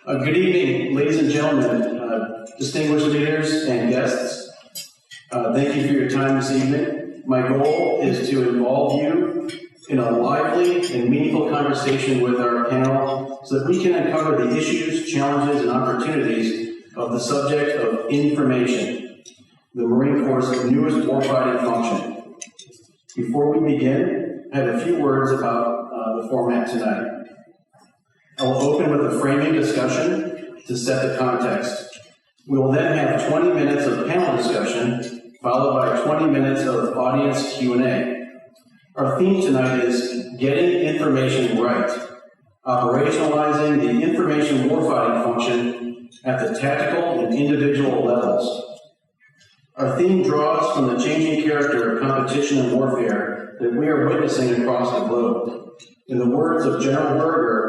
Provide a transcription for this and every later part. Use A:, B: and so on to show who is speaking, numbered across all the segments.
A: Good evening, ladies and gentlemen, distinguished leaders and guests. Thank you for your time this evening. My goal is to involve you in a lively and meaningful conversation with our panel so that we can uncover the issues, challenges, and opportunities of the subject of information, the Marine Corps' newest warfighting function. Before we begin, I have a few words about the format tonight. I will open with a framing discussion to set the context. We will then have 20 minutes of panel discussion, followed by 20 minutes of audience Q&A. Our theme tonight is Getting Information Right, operationalizing the information warfighting function at the tactical and individual levels. Our theme draws from the changing character of competition and warfare that we are witnessing across the globe. In the words of General Berger,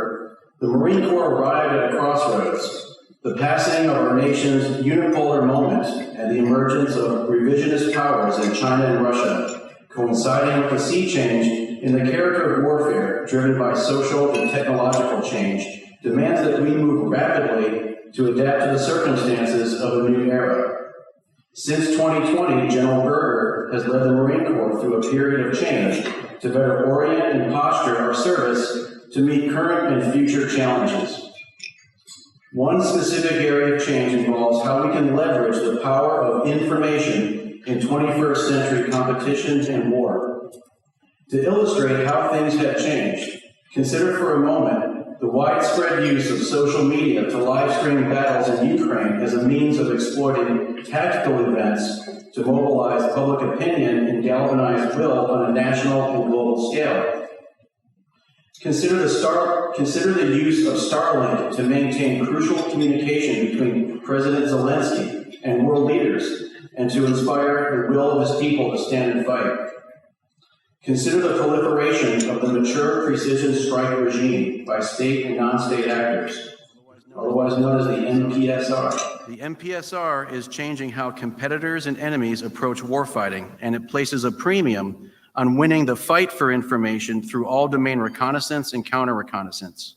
A: the Marine Corps arrived at a crossroads, the passing of our nation's unipolar moment and the emergence of revisionist powers in China and Russia, coinciding with a sea change in the character of warfare driven by social and technological change, demands that we move rapidly to adapt to the circumstances of a new era. Since 2020, General Berger has led the Marine Corps through a period of change to better orient and posture our service to meet current and future challenges. One specific area of change involves how we can leverage the power of information in 21st century competition and war. To illustrate how things have changed, consider for a moment the widespread use of social media to live stream battles in Ukraine as a means of exploiting tactical events to mobilize public opinion and galvanize will on a national and global scale. Consider the use of Starlink to maintain crucial communication between President Zelensky and world leaders and to inspire the will of his people to stand and fight. Consider the proliferation of the mature precision strike regime by state and non-state actors, otherwise known as the MPSR.
B: The MPSR is changing how competitors and enemies approach warfighting, and it places a premium on winning the fight for information through all-domain reconnaissance and counter-reconnaissance.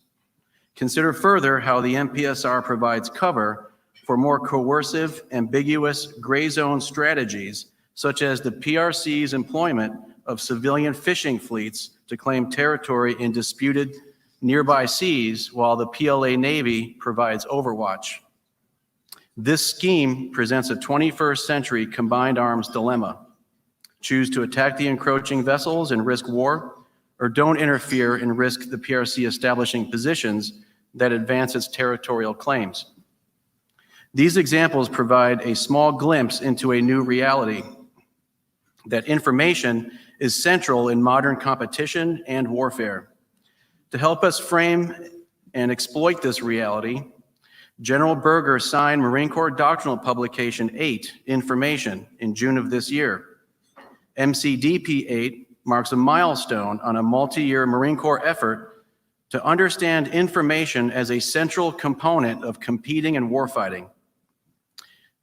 B: Consider further how the MPSR provides cover for more coercive, ambiguous, gray zone strategies, such as the PRC's employment of civilian fishing fleets to claim territory in disputed nearby seas, while the PLA Navy provides overwatch. This scheme presents a 21st century combined arms dilemma. Choose to attack the encroaching vessels and risk war, or don't interfere and risk the PRC establishing positions that advance its territorial claims. These examples provide a small glimpse into a new reality, that information is central in modern competition and warfare. To help us frame and exploit this reality, General Berger signed Marine Corps Doctrinal Publication 8, Information, in June of this year. MCDP 8 marks a milestone on a multi-year Marine Corps effort to understand information as a central component of competing and warfighting.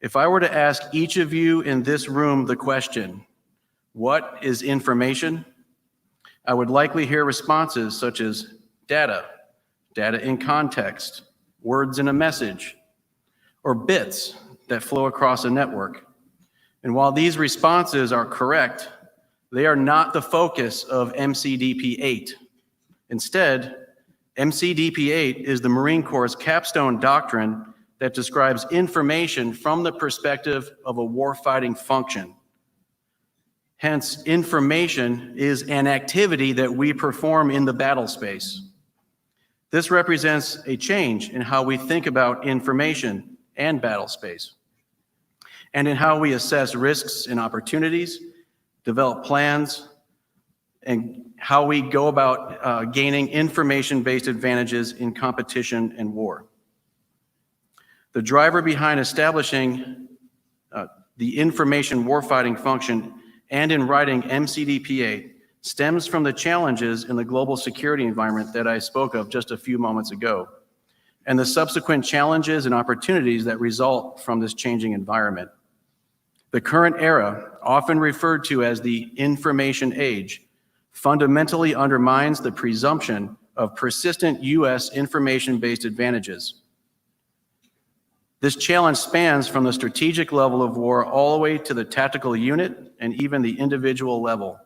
B: If I were to ask each of you in this room the question, what is information? I would likely hear responses such as data, data in context, words in a message, or bits that flow across a network. And while these responses are correct, they are not the focus of MCDP 8. Instead, MCDP 8 is the Marine Corps' capstone doctrine that describes information from the perspective of a warfighting function. Hence, information is an activity that we perform in the battle space. This represents a change in how we think about information and battle space, and in how we assess risks and opportunities, develop plans, and how we go about gaining information-based advantages in competition and war. The driver behind establishing the information warfighting function and in writing MCDP 8 stems from the challenges in the global security environment that I spoke of just a few moments ago, and the subsequent challenges and opportunities that result from this changing environment. The current era, often referred to as the information age, fundamentally undermines the presumption of persistent U.S. information-based advantages. This challenge spans from the strategic level of war all the way to the tactical unit and even the individual level.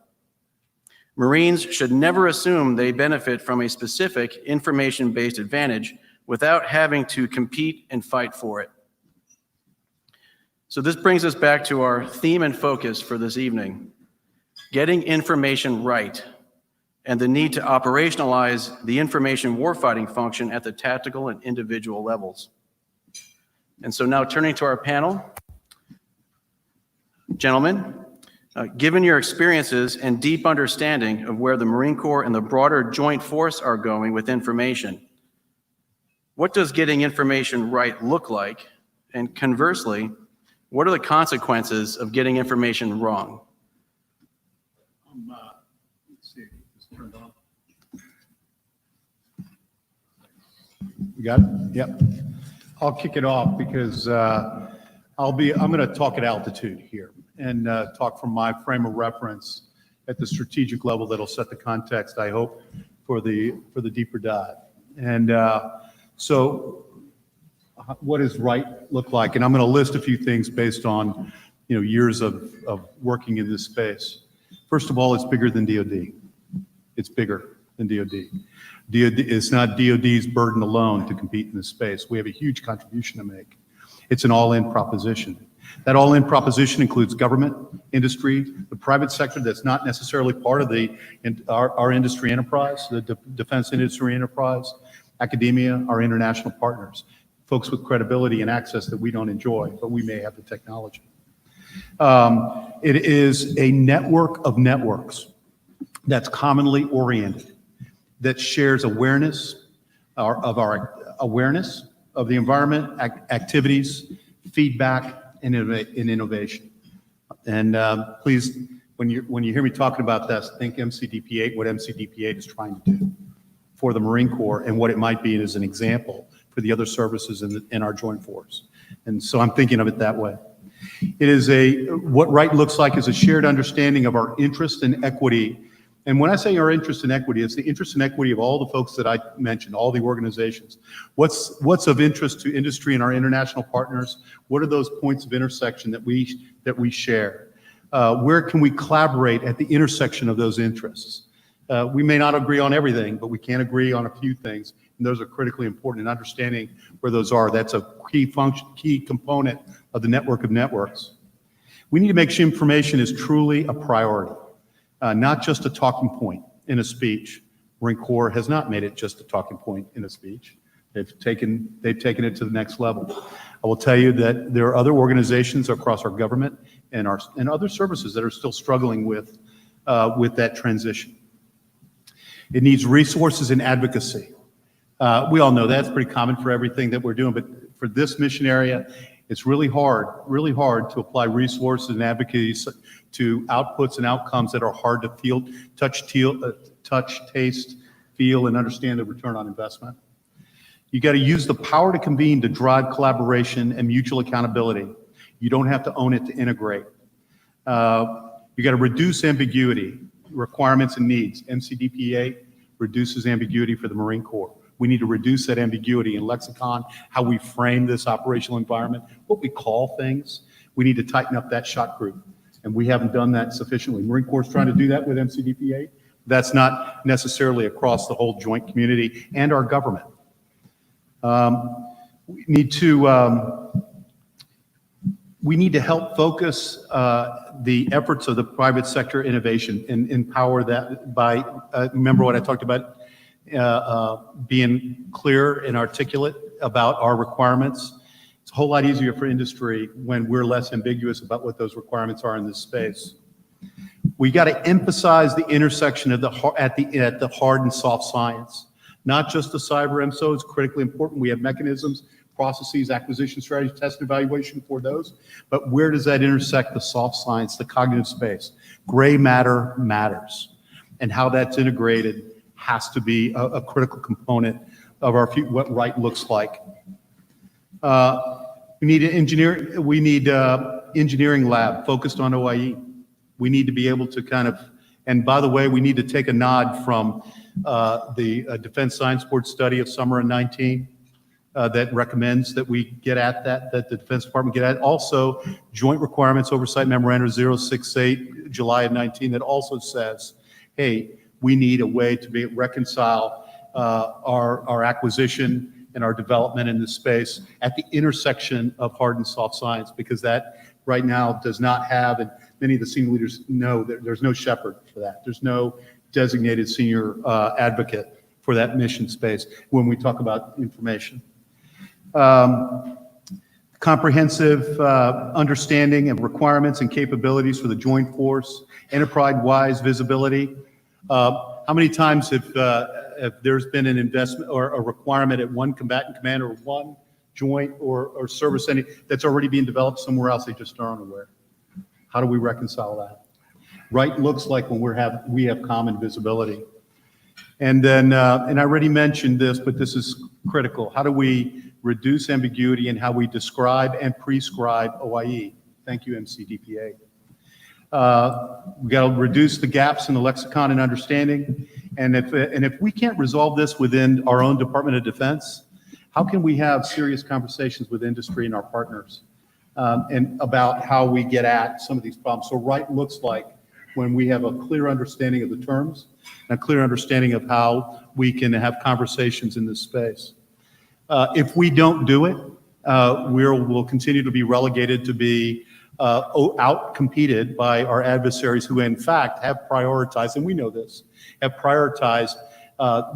B: Marines should never assume they benefit from a specific information-based advantage without having to compete and fight for it. So this brings us back to our theme and focus for this evening, getting information right, and the need to operationalize the information warfighting function at the tactical and individual levels. And so now turning to our panel, gentlemen, given your experiences and deep understanding of where the Marine Corps and the broader Joint Force are going with information, what does getting information right look like? And conversely, what are the consequences of getting information wrong?
C: Let's see, it's turned on. You got it? Yep. I'll kick it off because I'm going to talk at altitude here and talk from my frame of reference at the strategic level that'll set the context, I hope, for the deeper dive. And so what does right look like? And I'm going to list a few things based on years of working in this space. First of all, it's bigger than DoD. It's bigger than DoD. It's not DoD's burden alone to compete in this space. We have a huge contribution to make. It's an all-in proposition. That all-in proposition includes government, industry, the private sector that's not necessarily part of our industry enterprise, the defense industry enterprise, academia, our international partners, folks with credibility and access that we don't enjoy, but we may have the technology. It is a network of networks that's commonly oriented, that shares awareness of our awareness of the environment, activities, feedback, and innovation. And please, when you hear me talking about this, think MCDP-8, what MCDP-8 is trying to do for the Marine Corps and what it might be as an example for the other services in our Joint Force. And so I'm thinking of it that way. It is what right looks like is a shared understanding of our interest in equity. And when I say our interest in equity, it's the interest in equity of all the folks that I mentioned, all the organizations. What's of interest to industry and our international partners? What are those points of intersection that we share? Where can we collaborate at the intersection of those interests? We may not agree on everything, but we can agree on a few things, and those are critically important in understanding where those are. That's a key component of the network of networks. We need to make sure information is truly a priority. Not just a talking point in a speech. Marine Corps has not made it just a talking point in a speech. They've taken it to the next level. I will tell you that there are other organizations across our government and other services that are still struggling with that transition. It needs resources and advocacy. We all know that's pretty common for everything that we're doing, but for this mission area, it's really hard to apply resources and advocacy to outputs and outcomes that are hard to feel, touch, taste, feel, and understand the return on investment. You got to use the power to convene to drive collaboration and mutual accountability. You don't have to own it to integrate. You got to reduce ambiguity, requirements and needs. MCDP-8 reduces ambiguity for the Marine Corps. We need to reduce that ambiguity in lexicon, how we frame this operational environment, what we call things. We need to tighten up that shot group, and we haven't done that sufficiently. Marine Corps is trying to do that with MCDP-8. That's not necessarily across the whole joint community and our government. We need to help focus the efforts of the private sector innovation and empower that by, remember what I talked about, being clear and articulate about our requirements. It's a whole lot easier for industry when we're less ambiguous about what those requirements are in this space. We got to emphasize the intersection of at the hard and soft science, not just the cyber MSO. It's critically important. We have mechanisms, processes, acquisition strategies, test and evaluation for those. But where does that intersect the soft science, the cognitive space? Gray matter matters, and how that's integrated has to be a critical component of what right looks like. We need engineering lab focused on OIE. We need to be able to and by the way, we need to take a nod from the Defense Science Board study of summer of 19. that recommends that we get at that the Defense Department get at. Also, Joint Requirements Oversight Memorandum 068, July of 19, that also says, hey, we need a way to reconcile our acquisition and our development in this space at the intersection of hard and soft science, because that right now does not have, and many of the senior leaders know that there's no shepherd for that. There's no designated senior advocate for that mission space when we talk about information. Comprehensive understanding of requirements and capabilities for the joint force, enterprise-wide visibility. How many times have there's been an investment or a requirement at one combatant command or one joint or service entity that's already being developed somewhere else, they just aren't aware? How do we reconcile that? Right looks like when we have common visibility. And then, and I already mentioned this, but this is critical. How do we reduce ambiguity in how we describe and prescribe OIE? Thank you, MCDPA. We got to reduce the gaps in the lexicon and understanding. And if we can't resolve this within our own Department of Defense, how can we have serious conversations with industry and our partners and about how we get at some of these problems? So right looks like when we have a clear understanding of the terms and a clear understanding of how we can have conversations in this space. If we don't do it, we'll continue to be relegated to be out-competed by our adversaries who, in fact, have prioritized, and we know this, have prioritized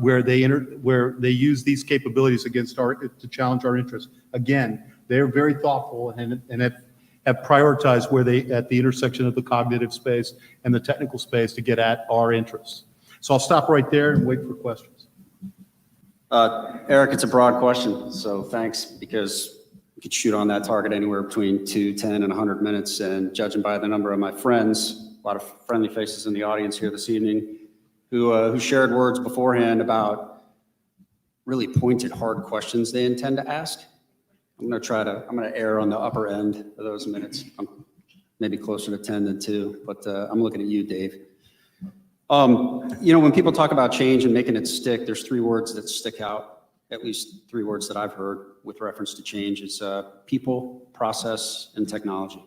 C: where they use these capabilities against to challenge our interests. Again, they're very thoughtful and have prioritized where they at the intersection of the cognitive space and the technical space to get at our interests. So I'll stop right there and wait for questions.
D: Eric, it's a broad question, so thanks, because we could shoot on that target anywhere between 2, 10, and 100 minutes, and judging by the number of my friends, a lot of friendly faces in the audience here this evening, who shared words beforehand about really pointed, hard questions they intend to ask. I'm going to err on the upper end of those minutes. I'm maybe closer to 10 than 2, but I'm looking at you, Dave. When people talk about change and making it stick, there's 3 words that stick out, at least 3 words that I've heard with reference to change. It's people, process, and technology.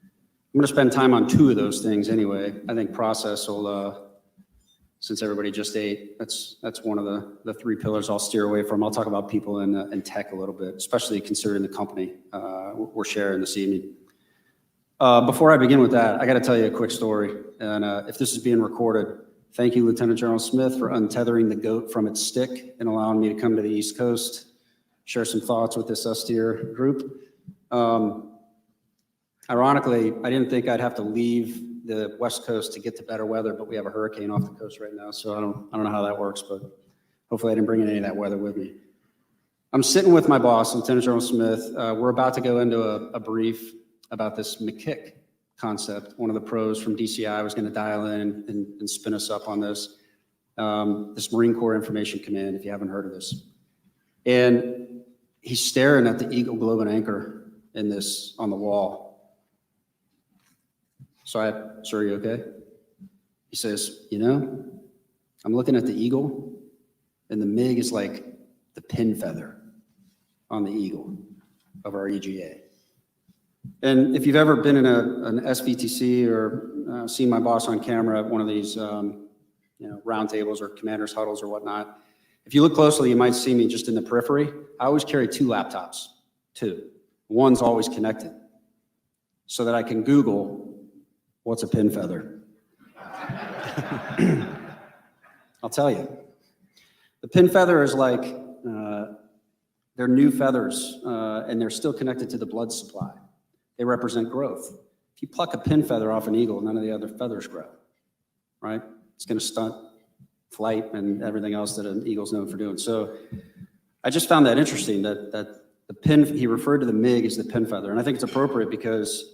D: I'm going to spend time on 2 of those things anyway. I think process will, since everybody just ate, that's one of the 3 pillars I'll steer away from. I'll talk about people and tech a little bit, especially considering the company we're sharing this evening. Before I begin with that, I got to tell you a quick story. And if this is being recorded, thank you, Lieutenant General Smith, for untethering the goat from its stick and allowing me to come to the East Coast, share some thoughts with this austere group. Ironically, I didn't think I'd have to leave the West Coast to get to better weather, but we have a hurricane off the coast right now, so I don't know how that works, but hopefully I didn't bring any of that weather with me. I'm sitting with my boss, Lieutenant General Smith. We're about to go into a brief about this McKick concept. One of the pros from DCI was going to dial in and spin us up on this. This Marine Corps Information Command, if you haven't heard of this. And he's staring at the Eagle Globe and Anchor in this on the wall. So sir, are you okay? He says, I'm looking at the Eagle, and the MiG is like the pin feather on the Eagle of our EGA. And if you've ever been in an SVTC or seen my boss on camera at one of these round tables or commander's huddles or whatnot, if you look closely, you might see me just in the periphery. I always carry 2 laptops, 2. One's always connected so that I can Google what's a pin feather. I'll tell you. The pin feather is like, they're new feathers, and they're still connected to the blood supply. They represent growth. If you pluck a pin feather off an eagle, none of the other feathers grow, right? It's going to stunt flight and everything else that an eagle's known for doing. So I just found that interesting that the pin, he referred to the MiG as the pin feather. And I think it's appropriate because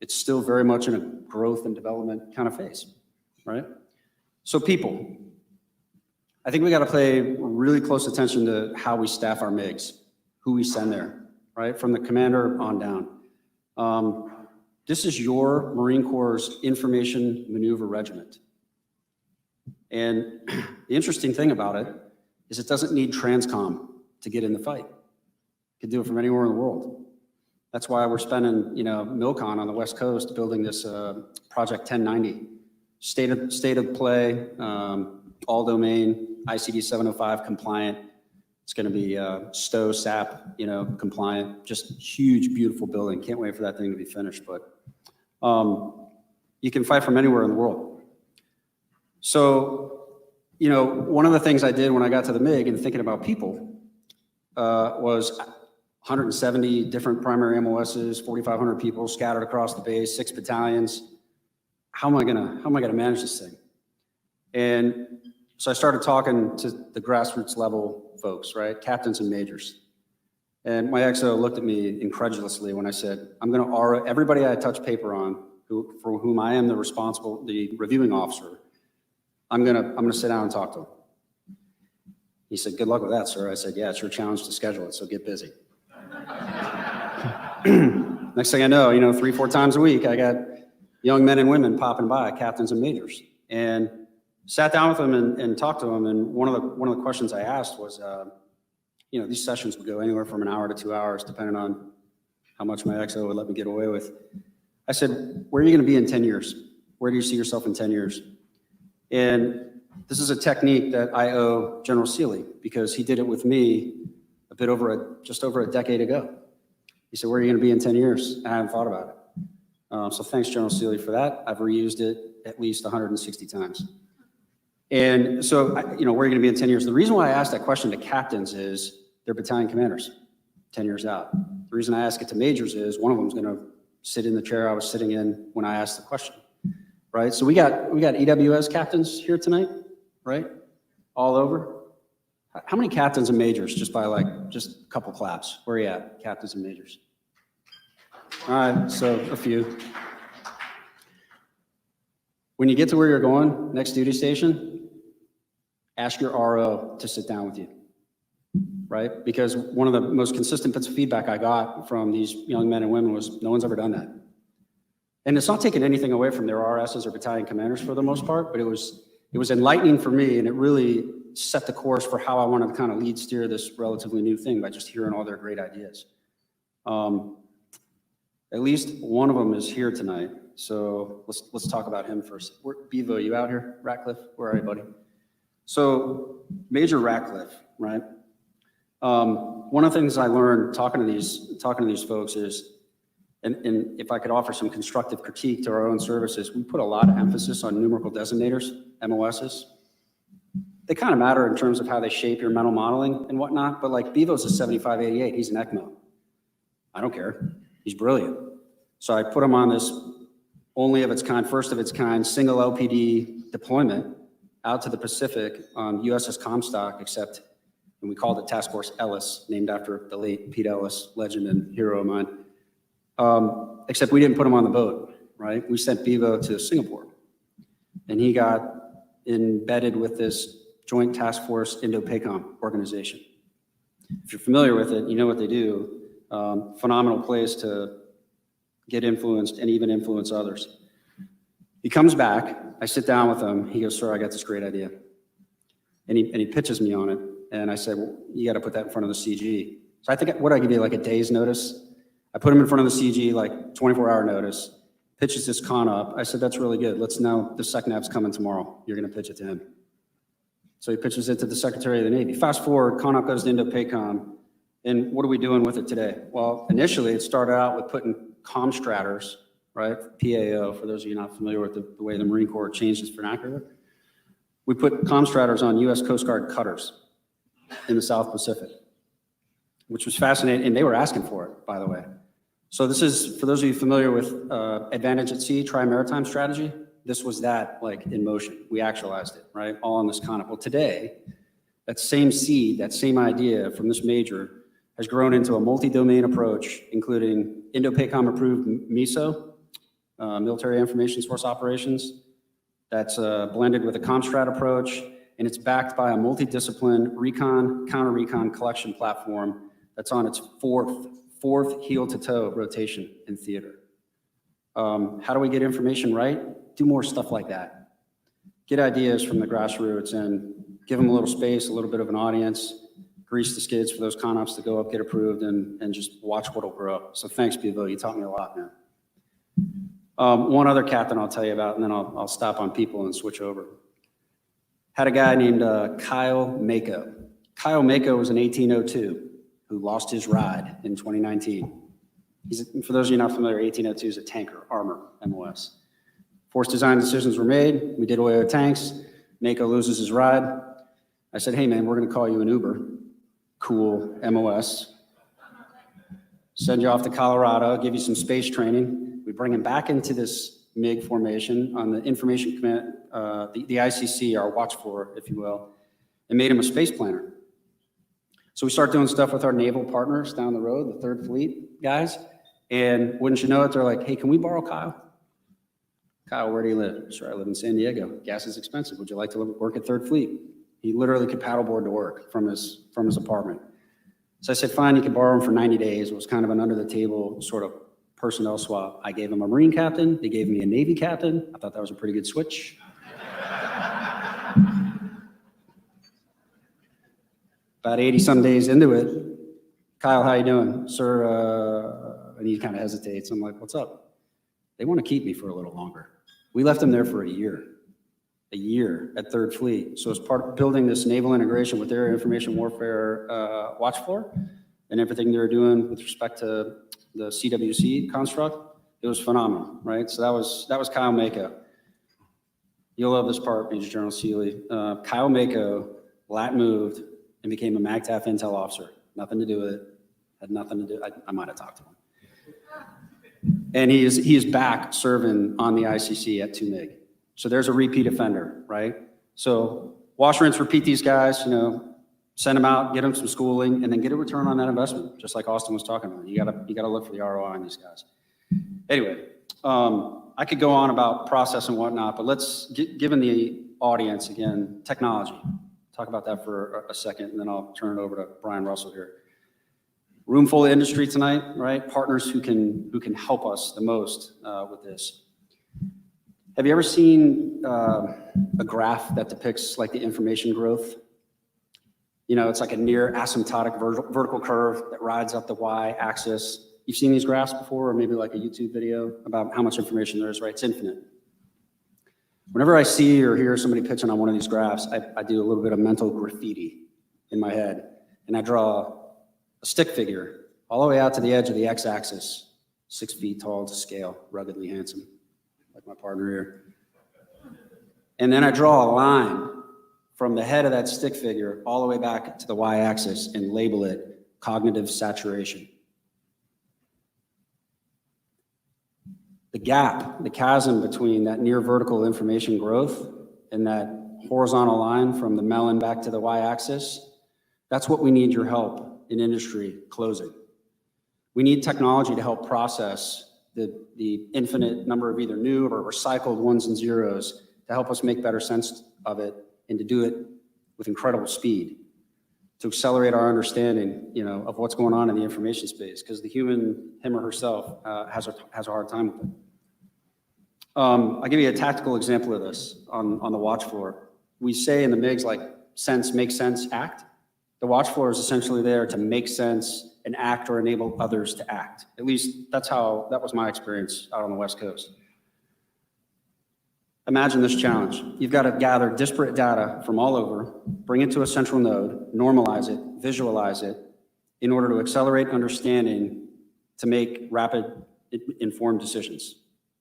D: it's still very much in a growth and development kind of phase, right? So people, I think we got to pay really close attention to how we staff our MiGs, who we send there, right? From the commander on down. This is your Marine Corps' Information Maneuver Regiment. And the interesting thing about it is it doesn't need transcom to get in the fight. Could do it from anywhere in the world. That's why we're spending, MilCon on the West Coast building this Project 1090, state of play, all domain, ICD 705 compliant. It's going to be STO, SAP, compliant. Just huge, beautiful building. Can't wait for that thing to be finished. But you can fight from anywhere in the world. So, one of the things I did when I got to the MiG and thinking about people was 170 different primary MOSs, 4,500 people scattered across the base, 6 battalions. How am I gonna manage this thing? And so I started talking to the grassroots level folks, right? Captains and majors. And my XO looked at me incredulously when I said, I'm gonna RO everybody I touch paper on, for whom I am the reviewing officer, I'm gonna sit down and talk to them. He said, good luck with that, sir. I said, yeah, it's your challenge to schedule it, so get busy. Next thing I know, 3-4 times a week, I got young men and women popping by, captains and majors, and sat down with them and talked to them. And one of the questions I asked was, these sessions would go anywhere from an hour to 2 hours, depending on how much my XO would let me get away with. I said, where are you going to be in 10 years? Where do you see yourself in 10 years? And this is a technique that I owe General Seeley, because he did it with me just over a decade ago. He said, where are you going to be in 10 years? I haven't thought about it. So thanks, General Seeley, for that. I've reused it at least 160 times. And so, where are you going to be in 10 years? The reason why I asked that question to captains is they're battalion commanders 10 years out. The reason I ask it to majors is one of them is going to sit in the chair I was sitting in when I asked the question, right? So we got EWS captains here tonight, right? All over. How many captains and majors, just by just a couple claps? Where are you at, captains and majors? All right, so a few. When you get to where you're going, next duty station, ask your RO to sit down with you, right? Because one of the most consistent bits of feedback I got from these young men and women was, no one's ever done that. And it's not taking anything away from their RSs or battalion commanders for the most part, but it was enlightening for me, and it really set the course for how I wanted to kind of lead steer this relatively new thing by just hearing all their great ideas. At least one of them is here tonight, so let's talk about him first. Bevo, you out here? Ratcliffe, where are you, buddy? So Major Ratcliffe, right? One of the things I learned talking to these folks is, and if I could offer some constructive critique to our own services, we put a lot of emphasis on numerical designators, MOSs. They kind of matter in terms of how they shape your mental modeling and whatnot, but like Bevo's a 7588, he's an ECMO. I don't care, he's brilliant. So I put him on this only of its kind, first of its kind, single LPD deployment out to the Pacific on USS Comstock, except, and we called it Task Force Ellis, named after the late Pete Ellis, legend and hero of mine. Except we didn't put him on the boat, right? We sent Bevo to Singapore, and he got embedded with this Joint Task Force Indo-PACOM organization. If you're familiar with it, you know what they do. Phenomenal place to get influenced and even influence others. He comes back, I sit down with him, he goes, sir, I got this great idea. And he pitches me on it, and I said, well, you got to put that in front of the CG. So I think, what I give you, like a day's notice? I put him in front of the CG, like 24-hour notice, pitches this con up. I said, that's really good. Let's know the SecNav's coming tomorrow. You're going to pitch it to him. So he pitches it to the Secretary of the Navy. Fast forward, con up goes to Indo-PACOM. And what are we doing with it today? Well, initially it started out with putting Comstrators, right? PAO, for those of you not familiar with the way the Marine Corps changed its vernacular. We put Comstrators on US Coast Guard cutters in the South Pacific, which was fascinating. And they were asking for it, by the way. So this is, for those of you familiar with Advantage at Sea, Tri-Maritime Strategy, this was that like in motion. We actualized it, right? All on this concept. Well, today, that same seed, that same idea from this major has grown into a multi-domain approach, including Indo-PACOM approved MISO, Military Information Source Operations. That's blended with a Comstrat approach, and it's backed by a multidiscipline recon, counter-recon collection platform that's on its fourth heel-to-toe rotation in theater. How do we get information right? Do more stuff like that. Get ideas from the grassroots and give them a little space, a little bit of an audience, grease the skids for those con-ops to go up, get approved, and just watch what'll grow. So thanks, Bevo. You taught me a lot, man. One other captain I'll tell you about, and then I'll stop on people and switch over. Had a guy named Col Mako. Col Mako was an 1802 who lost his ride in 2019. For those of you not familiar, 1802 is a tanker, armor, MOS. Force design decisions were made. We did away with tanks. Mako loses his ride. I said, hey man, we're gonna call you an Uber. Cool, MOS. Send you off to Colorado, give you some space training. We bring him back into this MiG formation on the information command, the ICC, our watch floor, if you will, and made him a space planner. So we start doing stuff with our naval partners down the road, the 3rd Fleet guys, and wouldn't you know it, they're like, hey, can we borrow Kyle? Kyle, where do you live? Sure, I live in San Diego. Gas is expensive. Would you like to work at 3rd Fleet? He literally could paddleboard to work from his apartment. So I said, fine, you can borrow him for 90 days. It was kind of an under the table sort of personnel swap. I gave him a Marine captain. They gave me a Navy captain. I thought that was a pretty good switch. About 80 some days into it, Kyle, how you doing? Sir, and he kind of hesitates. I'm like, what's up? They want to keep me for a little longer. We left him there for a year at 3rd Fleet. So as part of building this naval integration with their information warfare watch floor and everything they were doing with respect to the CWC construct, it was phenomenal, right? So that was Col Mako. You'll love this part, Major General Seeley. Col Mako lat moved and became a MAGTF intel officer. Nothing to do with it. Had nothing to do. I might have talked to him. And he is back serving on the ICC at 2 MiG. So there's a repeat offender, right? So wash, rinse, repeat these guys, send them out, get them some schooling, and then get a return on that investment, just like Austin was talking about. You gotta look for the ROI on these guys. Anyway, I could go on about process and whatnot, but let's, given the audience, again, technology, talk about that for a second, and then I'll turn it over to Brian Russell here. Room full of industry tonight, right? Partners who can help us the most with this. Have you ever seen a graph that depicts like the information growth? It's like a near asymptotic vertical curve that rides up the y-axis. You've seen these graphs before, or maybe like a YouTube video about how much information there is, right? It's infinite. Whenever I see or hear somebody pitching on one of these graphs, I do a little bit of mental graffiti in my head, and I draw a stick figure all the way out to the edge of the x-axis, 6 feet tall to scale, ruggedly handsome, like my partner here. And then I draw a line from the head of that stick figure all the way back to the y-axis and label it cognitive saturation. The gap, the chasm between that near vertical information growth and that horizontal line from the melon back to the y-axis, that's what we need your help in industry closing. We need technology to help process the infinite number of either new or recycled ones and zeros to help us make better sense of it and to do it with incredible speed, to accelerate our understanding, of what's going on in the information space, because the human, him or herself, has a hard time with it. I'll give you a tactical example of this on the watch floor. We say in the MiGs, like, sense, make sense, act. The watch floor is essentially there to make sense and act or enable others to act. At least that was my experience out on the West Coast. Imagine this challenge. You've got to gather disparate data from all over, bring it to a central node, normalize it, visualize it, in order to accelerate understanding to make rapid, informed decisions.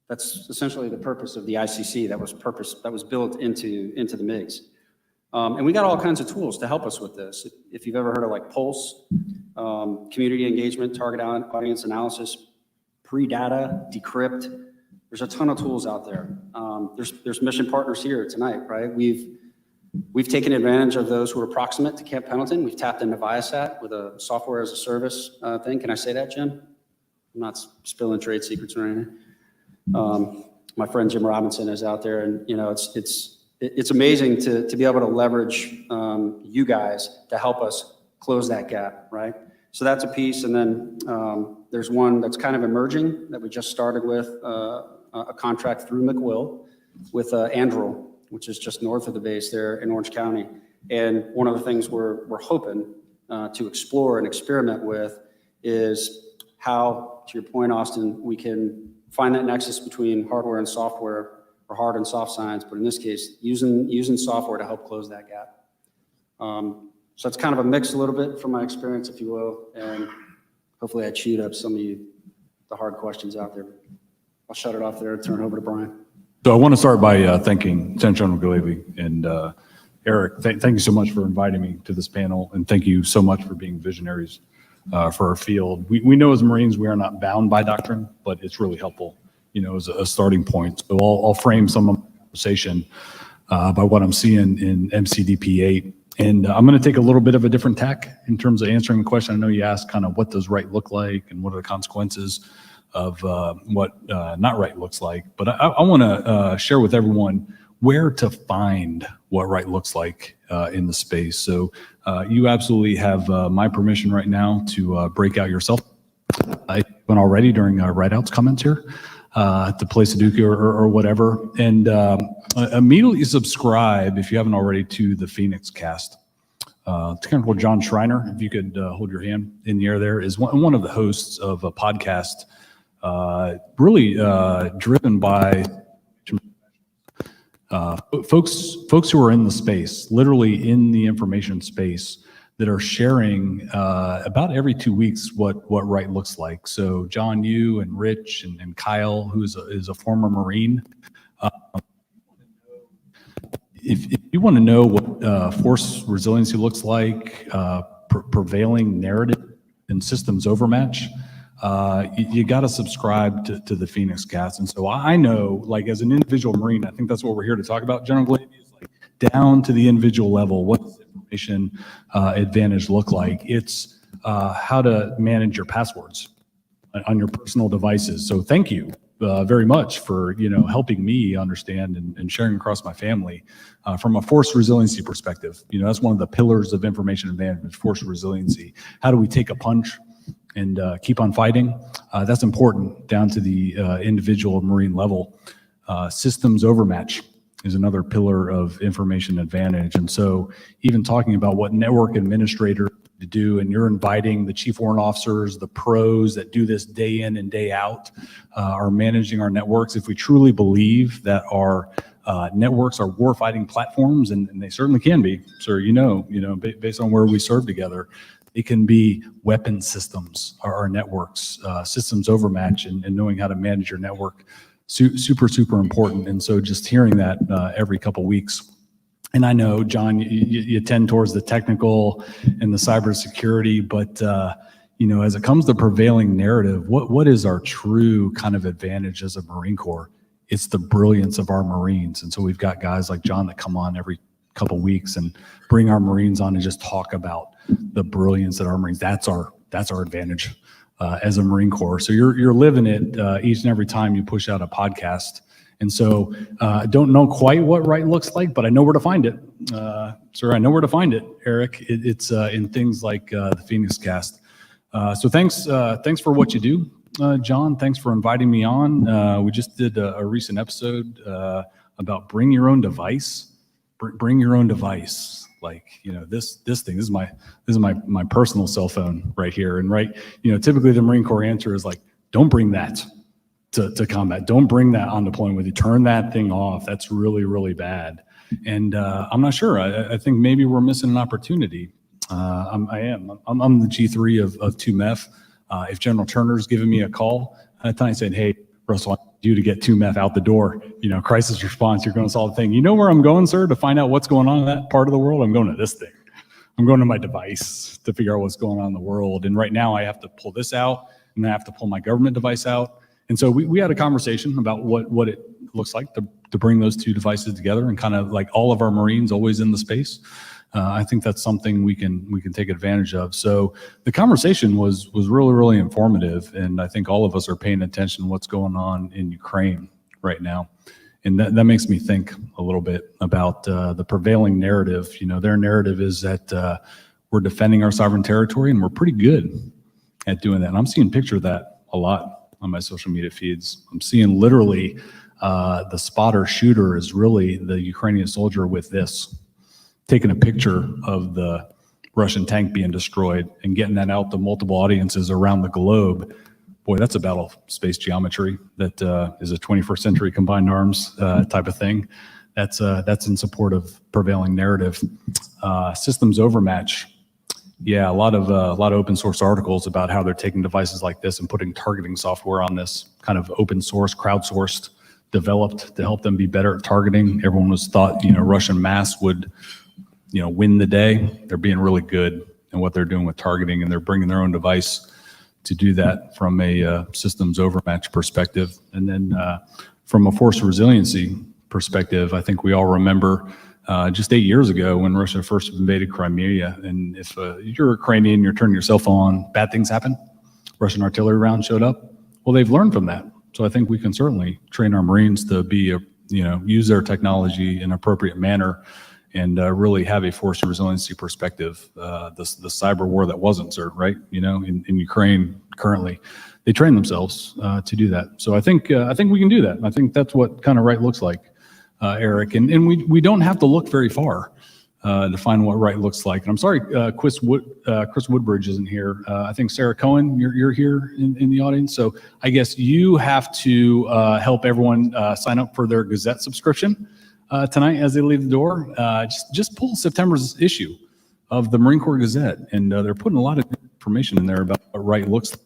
D: That's essentially the purpose of the ICC that was built into the MiGs. And we got all kinds of tools to help us with this. If you've ever heard of like Pulse, community engagement, target audience analysis, pre-data, decrypt, there's a ton of tools out there. There's mission partners here tonight, right? We've taken advantage of those who are proximate to Camp Pendleton. We've tapped into Viasat with a software as a service thing. Can I say that, Jim? I'm not spilling trade secrets or anything. My friend Jim Robinson is out there, and it's amazing to be able to leverage you guys to help us close that gap, right? So that's a piece, and then there's one that's kind of emerging that we just started with a contract through McWill with Andrew, which is just north of the base there in Orange County. And one of the things we're hoping to explore and experiment with is how, to your point, Austin, we can find that nexus between hardware and software, or hard and soft science, but in this case, using software to help close that gap. So it's kind of a mix a little bit from my experience, if you will, and hopefully I chewed up some of the hard questions out there. I'll shut it off there and turn it over to Brian.
E: So I want to start by thanking Lieutenant General Glavy and Eric. Thank you so much for inviting me to this panel, and thank you so much for being visionaries for our field. We know as Marines we are not bound by doctrine, but it's really helpful, as a starting point. So I'll frame some of my conversation by what I'm seeing in MCDP 8. And I'm going to take a little bit of a different tack in terms of answering the question. I know you asked kind of what does right look like and what are the consequences of what not right looks like. But I want to share with everyone where to find what right looks like in the space. So you absolutely have my permission right now to break out yourself. I went already during Rideout's comments here to play Sudoku or whatever. And immediately subscribe, if you haven't already, to the Phoenix Cast. Technical John Schreiner, if you could hold your hand in the air there, is one of the hosts of a podcast really driven by folks who are in the space, literally in the information space, that are sharing about every 2 weeks what right looks like. So John, you and Rich and Kyle, who is a former Marine, if you want to know what force resiliency looks like, prevailing narrative and systems overmatch, you got to subscribe to the Phoenix Cast. And so I know, like, as an individual Marine, I think that's what we're here to talk about, General Glavy, is like down to the individual level. What does information advantage look like? It's how to manage your passwords on your personal devices. So thank you very much for helping me understand and sharing across my family from a force resiliency perspective. That's one of the pillars of information advantage, force resiliency. How do we take a punch and keep on fighting? That's important down to the individual Marine level. Systems overmatch is another pillar of information advantage. And so even talking about what network administrator to do, and you're inviting the chief warrant officers, the pros that do this day in and day out, are managing our networks. If we truly believe that our networks are warfighting platforms, and they certainly can be, sir, based on where we serve together, it can be weapon systems, our networks, systems overmatch, and knowing how to manage your network. Super, super important. And so just hearing that every couple weeks. And I know, John, you tend towards the technical and the cybersecurity, but as it comes to prevailing narrative, what is our true kind of advantage as a Marine Corps? It's the brilliance of our Marines. And so we've got guys like John that come on every couple weeks and bring our Marines on and just talk about the brilliance that our Marines. That's our advantage as a Marine Corps. So you're living it each and every time you push out a podcast. And so I don't know quite what right looks like, but I know where to find it. Sir, I know where to find it, Eric. It's in things like the Phoenix Cast. So thanks for what you do, John. Thanks for inviting me on. We just did a recent episode about bring your own device. Bring your own device. Like, this thing, this is my personal cell phone right here. And typically the Marine Corps answer is like, don't bring that to combat. Don't bring that on deployment with you. Turn that thing off. That's really, really bad. And I'm not sure. I think maybe we're missing an opportunity. I'm the G3 of 2 MEF. If General Turner's giving me a call, I said, hey, Russell, I need you to get 2 MEF out the door. Crisis response, you're going to solve the thing. You know where I'm going, sir, to find out what's going on in that part of the world? I'm going to this thing. I'm going to my device to figure out what's going on in the world. And right now I have to pull this out, and I have to pull my government device out. And so we had a conversation about what it looks like to bring those 2 devices together, and kind of like all of our Marines always in the space. I think that's something we can take advantage of. So the conversation was really, really informative, and I think all of us are paying attention to what's going on in Ukraine right now. And that makes me think a little bit about the prevailing narrative. Their narrative is that we're defending our sovereign territory, and we're pretty good at doing that. And I'm seeing pictures of that a lot on my social media feeds. I'm seeing literally the spotter shooter is really the Ukrainian soldier with this, taking a picture of the Russian tank being destroyed and getting that out to multiple audiences around the globe. Boy, that's a battle space geometry that is a 21st century combined arms type of thing. That's in support of prevailing narrative. Systems overmatch. Yeah, a lot of open source articles about how they're taking devices like this and putting targeting software on this, kind of open source, crowdsourced, developed to help them be better at targeting. Everyone was thought, Russian mass would, win the day. They're being really good in what they're doing with targeting, and they're bringing their own device to do that from a systems overmatch perspective. And then from a force resiliency perspective, I think we all remember just 8 years ago when Russia first invaded Crimea. And if you're Ukrainian, you're turning your cell phone on, bad things happen. Russian artillery rounds showed up. Well, they've learned from that. So I think we can certainly train our Marines to be, use their technology in an appropriate manner and really have a force resiliency perspective. The cyber war that wasn't, sir, right? In Ukraine currently, they train themselves to do that. So I think we can do that. I think that's what kind of right looks like, Eric. And we don't have to look very far to find what right looks like. And I'm sorry, Chris Woodbridge isn't here. I think Sarah Cohen, you're here in the audience. So I guess you have to help everyone sign up for their Gazette subscription tonight as they leave the door. Just pull September's issue of the Marine Corps Gazette, and they're putting a lot of information in there about what right looks like.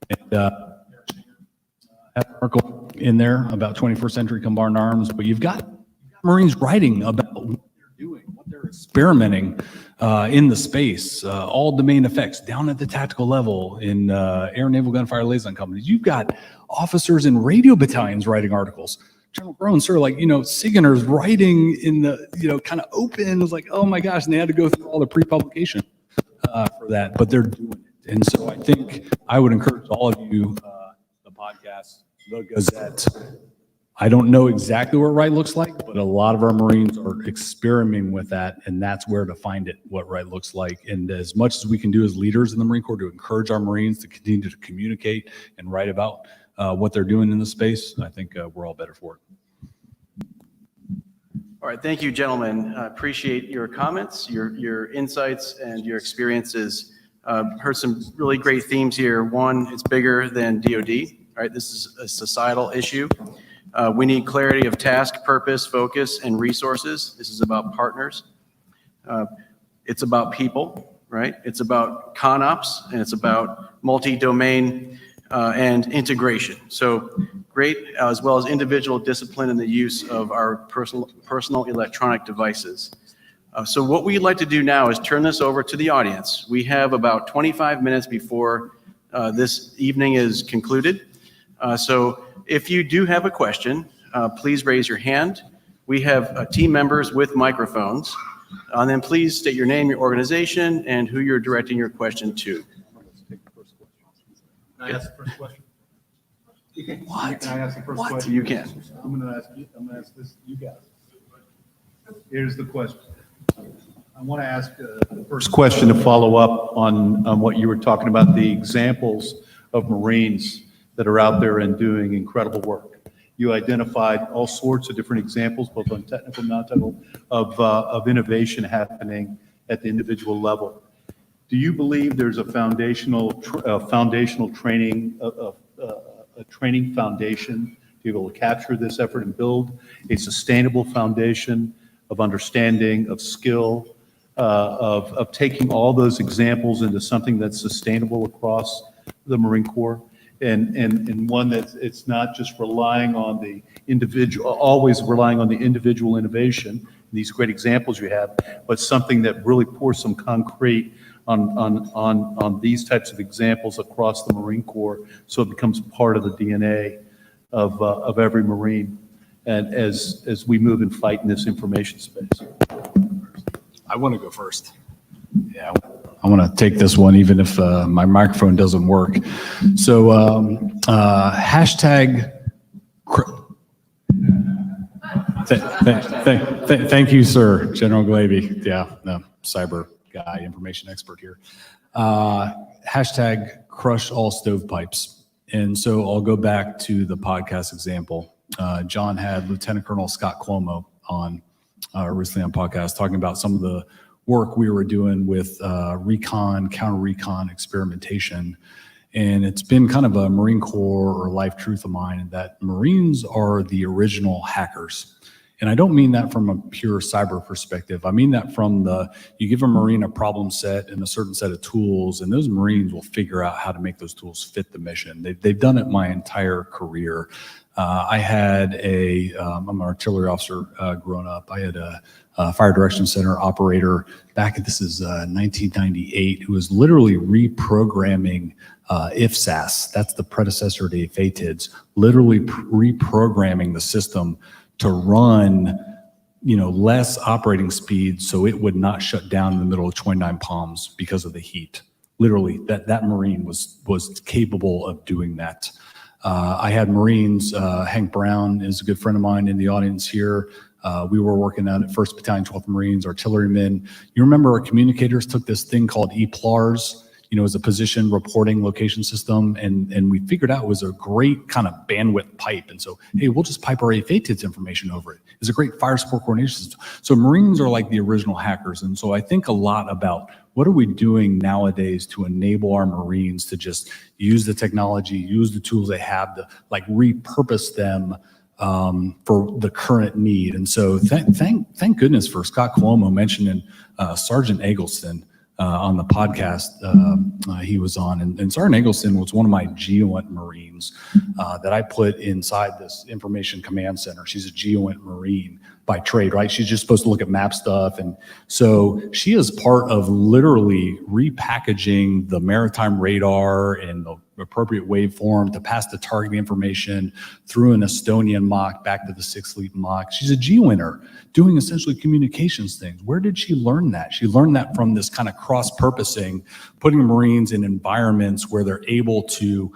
E: And have an article in there about 21st century combined arms, but you've got Marines writing about what they're doing, what they're experimenting in the space, all domain effects down at the tactical level in Air Naval Gunfire Liaison Companies. You've got officers in radio battalions writing articles. General Groen, sir, Sigener's writing in the, kind of open. It was like, oh my gosh, and they had to go through all the pre-publication for that, but they're doing it. And so I think I would encourage all of you, the podcast, the Gazette. I don't know exactly what right looks like, but a lot of our Marines are experimenting with that, and that's where to find it, what right looks like. And as much as we can do as leaders in the Marine Corps to encourage our Marines to continue to communicate and write about what they're doing in the space, I think we're all better for it.
B: All right, thank you, gentlemen. I appreciate your comments, your insights, and your experiences. Heard some really great themes here. One, it's bigger than DoD. Right, this is a societal issue. We need clarity of task, purpose, focus, and resources. This is about partners. It's about people, right? It's about ConOps, and it's about multi-domain and integration. So great, as well as individual discipline in the use of our personal electronic devices. So what we'd like to do now is turn this over to the audience. We have about 25 minutes before this evening is concluded. So if you do have a question, please raise your hand. We have team members with microphones. And then please state your name, your organization, and who you're directing your question to.
C: Can I ask the first question?
B: What?
C: Can I ask the first
B: What?
C: question?
B: You can.
C: I'm going to ask this, you guys. Here's the question. I want to ask the first question to follow up on what you were talking about, the examples of Marines that are out there and doing incredible work. You identified all sorts of different examples, both on technical and non-technical, of innovation happening at the individual level. Do you believe there's a foundational training, a training foundation to be able to capture this effort and build a sustainable foundation of understanding, of skill, of taking all those examples into something that's sustainable across the Marine Corps? And one that it's not just relying on the individual, always relying on the individual innovation, these great examples you have, but something that really pours some concrete on these types of examples across the Marine Corps, so it becomes part of the DNA of every Marine, and as we move and fight in this information space.
E: I want to go first. Yeah, I want to take this one, even if my microphone doesn't work. So hashtag. Thank you, sir, General Glavy. Yeah, no, cyber guy, information expert here. Hashtag crush all stovepipes. And so I'll go back to the podcast example. John had Lieutenant Colonel Scott Cuomo on recently on podcast talking about some of the work we were doing with recon, counter-recon experimentation. And it's been kind of a Marine Corps or life truth of mine in that Marines are the original hackers. And I don't mean that from a pure cyber perspective. I mean that from you give a Marine a problem set and a certain set of tools, and those Marines will figure out how to make those tools fit the mission. They've done it my entire career. I had I'm an artillery officer growing up. I had a fire direction center operator this is 1998, who was literally reprogramming IFSAS. That's the predecessor to FATIDS, literally reprogramming the system to run, less operating speed so it would not shut down in the middle of 29 Palms because of the heat. Literally, that Marine was capable of doing that. I had Marines, Hank Brown is a good friend of mine in the audience here. We were working out at 1st Battalion, 12th Marines, artillerymen. You remember our communicators took this thing called EPLARS, as a position reporting location system, and we figured out it was a great kind of bandwidth pipe. And so, hey, we'll just pipe our AFATIDS information over it. It's a great fire support coordination system. So Marines are like the original hackers. And so I think a lot about what are we doing nowadays to enable our Marines to just use the technology, use the tools they have to repurpose them for the current need. And so thank goodness for Scott Cuomo mentioning Sergeant Eggleston on the podcast he was on. And Sergeant Eggleston was one of my GEOINT Marines that I put inside this information command center. She's a GEOINT Marine by trade, right? She's just supposed to look at map stuff. And so she is part of literally repackaging the maritime radar and the appropriate waveform to pass the targeting information through an Estonian mock back to the 6th Fleet mock. She's a GEOINTer doing essentially communications things. Where did she learn that? She learned that from this kind of cross-purposing, putting Marines in environments where they're able to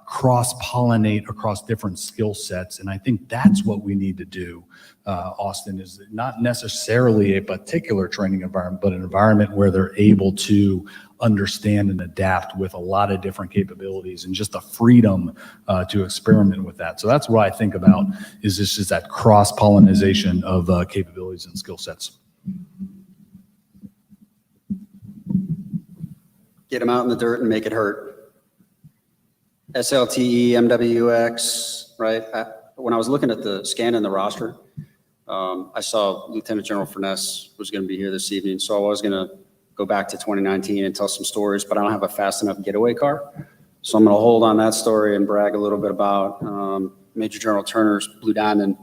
E: cross-pollinate across different skill sets. And I think that's what we need to do, Austin, is not necessarily a particular training environment, but an environment where they're able to understand and adapt with a lot of different capabilities and just the freedom to experiment with that. So that's what I think about is that cross-pollination of capabilities and skill sets.
D: Get them out in the dirt and make it hurt. SLTE, MWX, right? When I was looking at the scan in the roster, I saw Lieutenant General Furness was going to be here this evening, so I was going to go back to 2019 and tell some stories, but I don't have a fast enough getaway car. So I'm going to hold on that story and brag a little bit about Major General Turner's Blue Diamond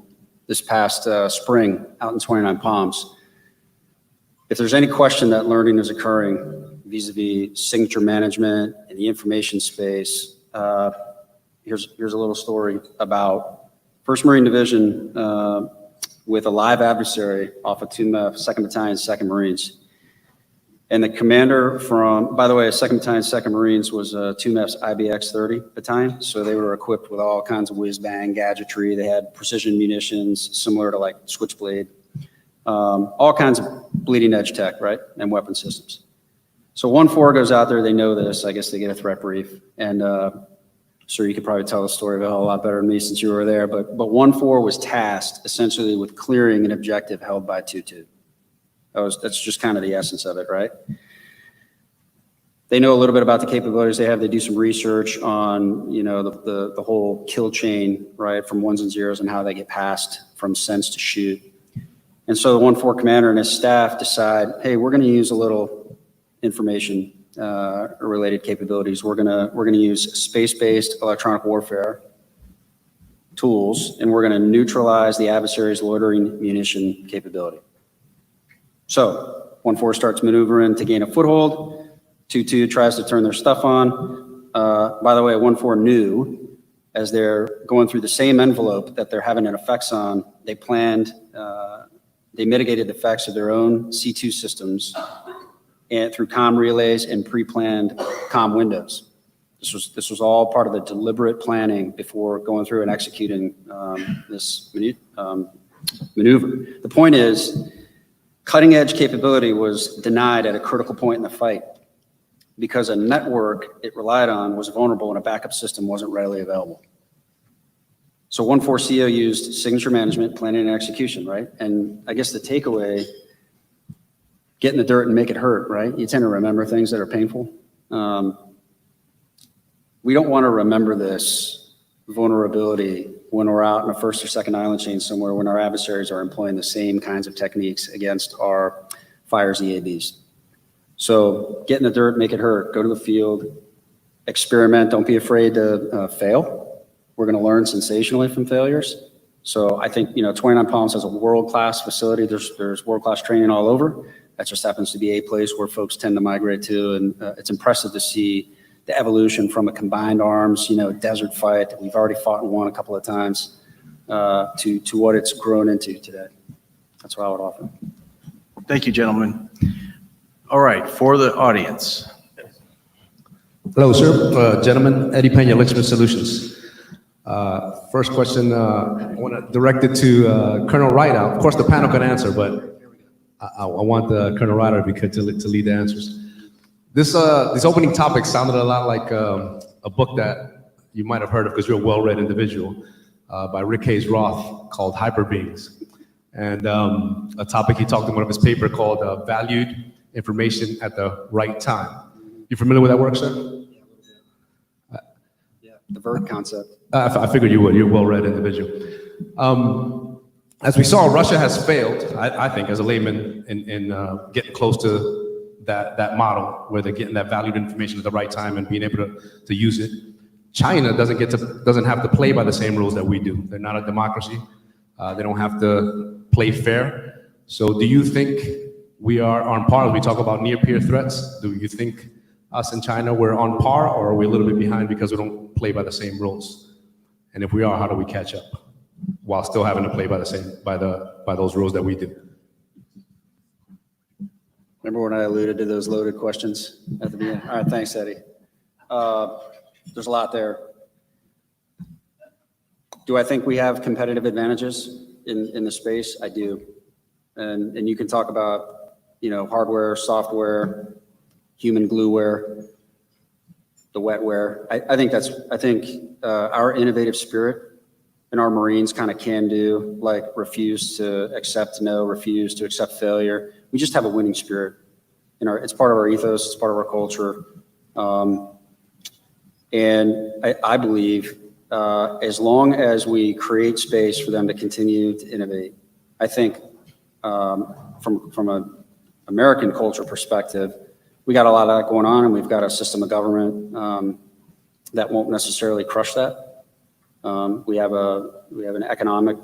D: this past spring out in 29 Palms. If there's any question that learning is occurring vis-a-vis signature management and the information space, here's a little story about 1st Marine Division with a live adversary off of 2 MEF, 2nd Battalion, 2nd Marines. And the commander from, by the way, 2nd Battalion, 2nd Marines was 2 MEF's IBX 30 battalion. So they were equipped with all kinds of whiz-bang gadgetry. They had precision munitions, similar to like Switchblade, all kinds of bleeding edge tech, right? And weapon systems. So 1-4 goes out there. They know this. I guess they get a threat brief. And sir, you could probably tell the story a whole lot better than me since you were there. But 1-4 was tasked essentially with clearing an objective held by 2-2. That's just kind of the essence of it, right? They know a little bit about the capabilities they have. They do some research on, the whole kill chain, right, from ones and zeros and how they get passed from sense to shoot. And so the 1-4 commander and his staff decide, hey, we're going to use a little information related capabilities. We're going to use space-based electronic warfare tools, and we're going to neutralize the adversary's loitering munition capability. So 1-4 starts maneuvering to gain a foothold. 2-2 tries to turn their stuff on. By the way, 1-4 knew as they're going through the same envelope that they're having an effects on, they planned, they mitigated the effects of their own C2 systems and through comm relays and pre-planned comm windows. This was all part of the deliberate planning before going through and executing this maneuver. The point is, cutting edge capability was denied at a critical point in the fight because a network it relied on was vulnerable and a backup system wasn't readily available. So 1-4 CO used signature management, planning, and execution, right? And I guess the takeaway get in the dirt and make it hurt, right? You tend to remember things that are painful. We don't want to remember this vulnerability when we're out in a first or second island chain somewhere when our adversaries are employing the same kinds of techniques against our fires EABs. So get in the dirt, make it hurt, go to the field, experiment, don't be afraid to fail. We're going to learn sensationally from failures. So I think, 29 Palms has a world-class facility. There's world-class training all over. That just happens to be a place where folks tend to migrate to. And it's impressive to see the evolution from a combined arms, desert fight that we've already fought and won a couple of times to what it's grown into today. That's what I would offer.
B: Thank you, gentlemen. All right, for the audience.
F: Hello, sir. Gentlemen, Eddie Pena, LtGen Solutions. First question, I want to direct it to Colonel Rideout. Of course, the panel can answer, but I want the Colonel Rideout, if you could, to lead the answers. These opening topics sounded a lot like a book that you might have heard of because you're a well-read individual by Rick Hayes Roth called Hyper Beings. And a topic he talked in one of his papers called Valued Information at the Right Time. You familiar with that work, sir?
D: Yeah, the VERT concept.
F: I figured you would. You're a well-read individual. As we saw, Russia has failed, I think, as a layman, in getting close to that model where they're getting that valued information at the right time and being able to use it. China doesn't have to play by the same rules that we do. They're not a democracy. They don't have to play fair. So do you think we are on par as we talk about near-peer threats? Do you think us and China, we're on par, or are we a little bit behind because we don't play by the same rules? And if we are, how do we catch up while still having to play by those rules that we do?
D: Remember when I alluded to those loaded questions at the beginning? All right, thanks, Eddie. There's a lot there. Do I think we have competitive advantages in the space? I do. And you can talk about, hardware, software, human glueware, the wetware. I think our innovative spirit and our Marines kind of can do, like refuse to accept no, refuse to accept failure. We just have a winning spirit. It's part of our ethos, it's part of our culture. And I believe as long as we create space for them to continue to innovate, I think from an American culture perspective, we got a lot of that going on, and we've got a system of government that won't necessarily crush that. We have an economic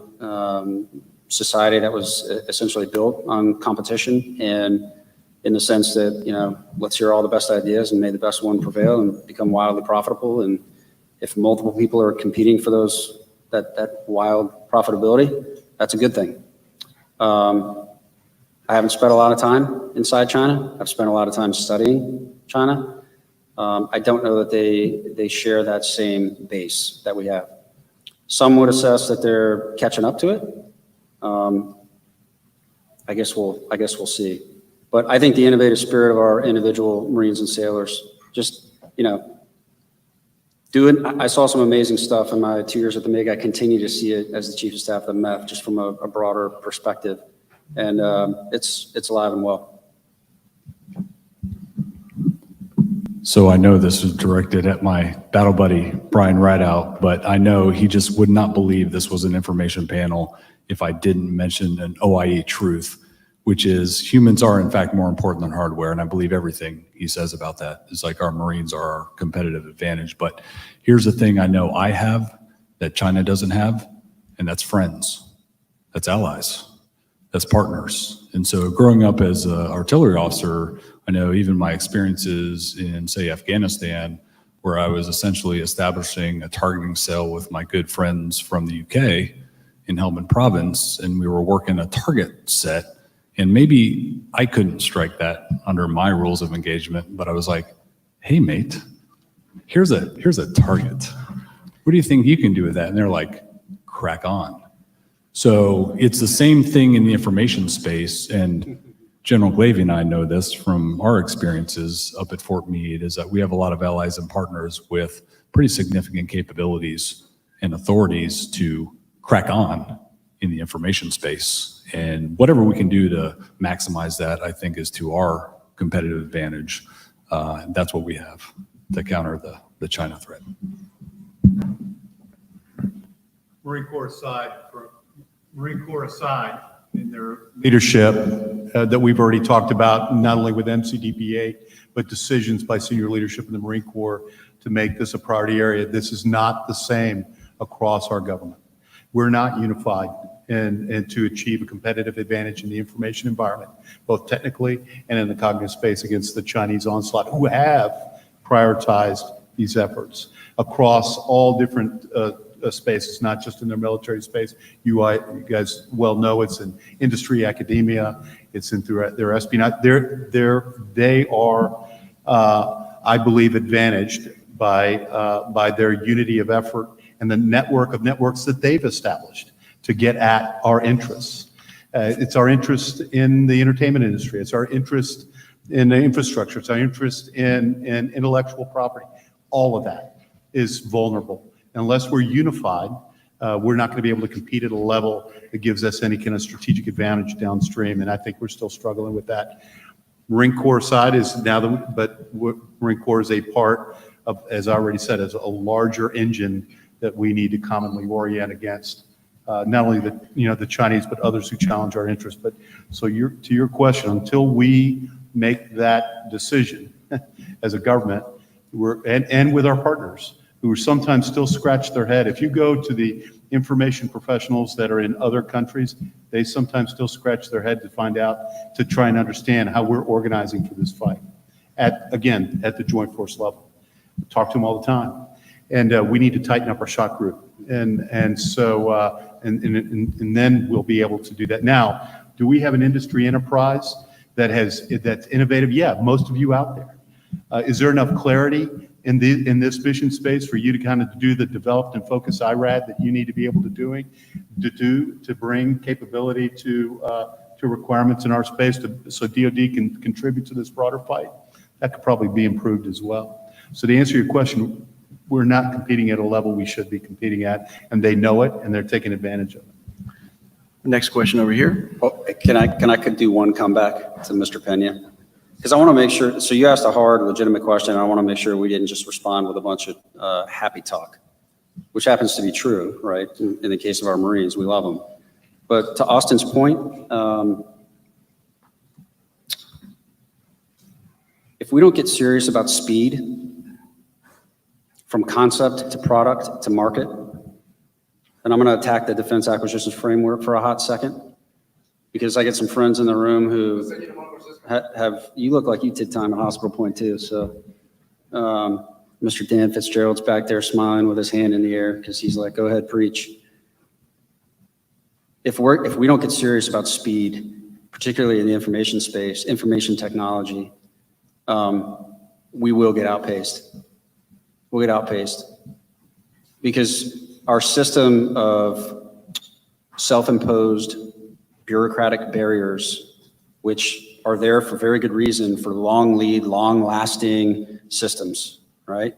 D: society that was essentially built on competition, and in the sense that, let's hear all the best ideas and may the best one prevail and become wildly profitable. And if multiple people are competing for that wild profitability, that's a good thing. I haven't spent a lot of time inside China. I've spent a lot of time studying China. I don't know that they share that same base that we have. Some would assess that they're catching up to it. I guess we'll see. But I think the innovative spirit of our individual Marines and sailors, just, do it. I saw some amazing stuff in my 2 years at the MiG. I continue to see it as the Chief of Staff of the MEF, just from a broader perspective. And it's alive and well.
E: So I know this was directed at my battle buddy, Brian Rideout, but I know he just would not believe this was an information panel if I didn't mention an OIE truth, which is humans are in fact more important than hardware. And I believe everything he says about that. It's like our Marines are our competitive advantage. But here's the thing I know I have that China doesn't have, and that's friends, that's allies, that's partners. And so growing up as an artillery officer, I know even my experiences in, say, Afghanistan, where I was essentially establishing a targeting cell with my good friends from the UK in Helmand Province, and we were working a target set. And maybe I couldn't strike that under my rules of engagement, but I was like, hey, mate, here's a target. What do you think you can do with that? And they're like, crack on. So it's the same thing in the information space. And General Glavy and I know this from our experiences up at Fort Meade, is that we have a lot of allies and partners with pretty significant capabilities and authorities to crack on in the information space. And whatever we can do to maximize that, I think, is to our competitive advantage. That's what we have to counter the China threat.
C: Marine Corps aside, in their leadership that we've already talked about, not only with MCDBA, but decisions by senior leadership in the Marine Corps to make this a priority area. This is not the same across our government. We're not unified and to achieve a competitive advantage in the information environment, both technically and in the cognitive space against the Chinese onslaught, who have prioritized these efforts across all different spaces, not just in their military space. You guys well know it's in industry, academia, it's in through their espionage. They are, I believe, advantaged by their unity of effort and the network of networks that they've established to get at our interests. It's our interest in the entertainment industry. It's our interest in the infrastructure. It's our interest in intellectual property. All of that is vulnerable. Unless we're unified, we're not going to be able to compete at a level that gives us any kind of strategic advantage downstream. And I think we're still struggling with that. Marine Corps side is now, Marine Corps is a part of, as I already said, is a larger engine that we need to commonly orient against. Not only the Chinese, but others who challenge our interests. But so to your question, until we make that decision as a government, and with our partners, who sometimes still scratch their head. If you go to the information professionals that are in other countries, they sometimes still scratch their head to find out, to try and understand how we're organizing for this fight. At the Joint Force level. Talk to them all the time. And we need to tighten up our shot group. And so then we'll be able to do that. Now, do we have an industry enterprise that's innovative? Yeah, most of you out there. Is there enough clarity in this mission space for you to kind of do the developed and focused IRAD that you need to be able to bring capability to requirements in our space so DoD can contribute to this broader fight? That could probably be improved as well. So to answer your question, we're not competing at a level we should be competing at, and they know it, and they're taking advantage of it.
B: Next question over here.
D: Oh, can I do one comeback to Mr. Pena? Because I want to make sure, so you asked a hard, legitimate question, and I want to make sure we didn't just respond with a bunch of happy talk, which happens to be true, right? In the case of our Marines, we love them. But to Austin's point, if we don't get serious about speed, from concept to product to market, then I'm going to attack the defense acquisitions framework for a hot second, because I get some friends in the room who you look like you did time at Hospital Point too. So Mr. Dan Fitzgerald's back there smiling with his hand in the air because he's like, go ahead, preach. If we don't get serious about speed, particularly in the information space, information technology, we will get outpaced. We'll get outpaced because our system of self-imposed bureaucratic barriers, which are there for very good reason for long lead, long-lasting systems, right,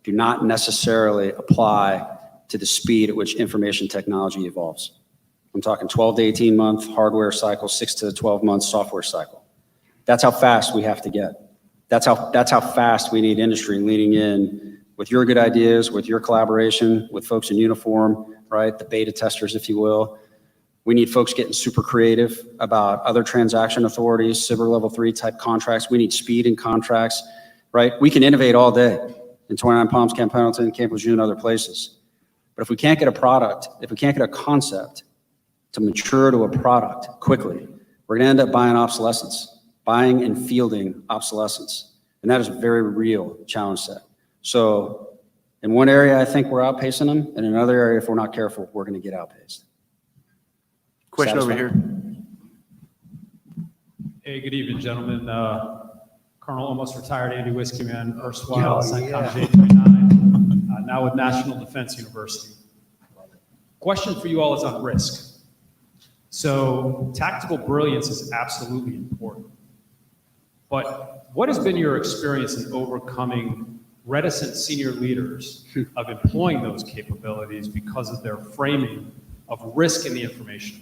D: do not necessarily apply to the speed at which information technology evolves. I'm talking 12 to 18 month hardware cycle, 6 to 12 month software cycle. That's how fast we have to get. That's how fast we need industry leaning in with your good ideas, with your collaboration, with folks in uniform, right? The beta testers, if you will. We need folks getting super creative about other transaction authorities, CBER level 3 type contracts. We need speed in contracts, right? We can innovate all day in 29 Palms, Camp Pendleton, Camp Lejeune, other places. But if we can't get a product, if we can't get a concept to mature to a product quickly, we're gonna end up buying obsolescence, buying and fielding obsolescence. And that is a very real challenge set. So in one area, I think we're outpacing them. In another area, if we're not careful, we're gonna get outpaced.
B: Question over here.
G: Hey, good evening, gentlemen. Colonel, almost retired Andy Whiskey Man, erstwhile CENTCOM 839, now with National Defense University. Question for you all is on risk. So tactical brilliance is absolutely important. But what has been your experience in overcoming reticent senior leaders of employing those capabilities because of their framing of risk in the information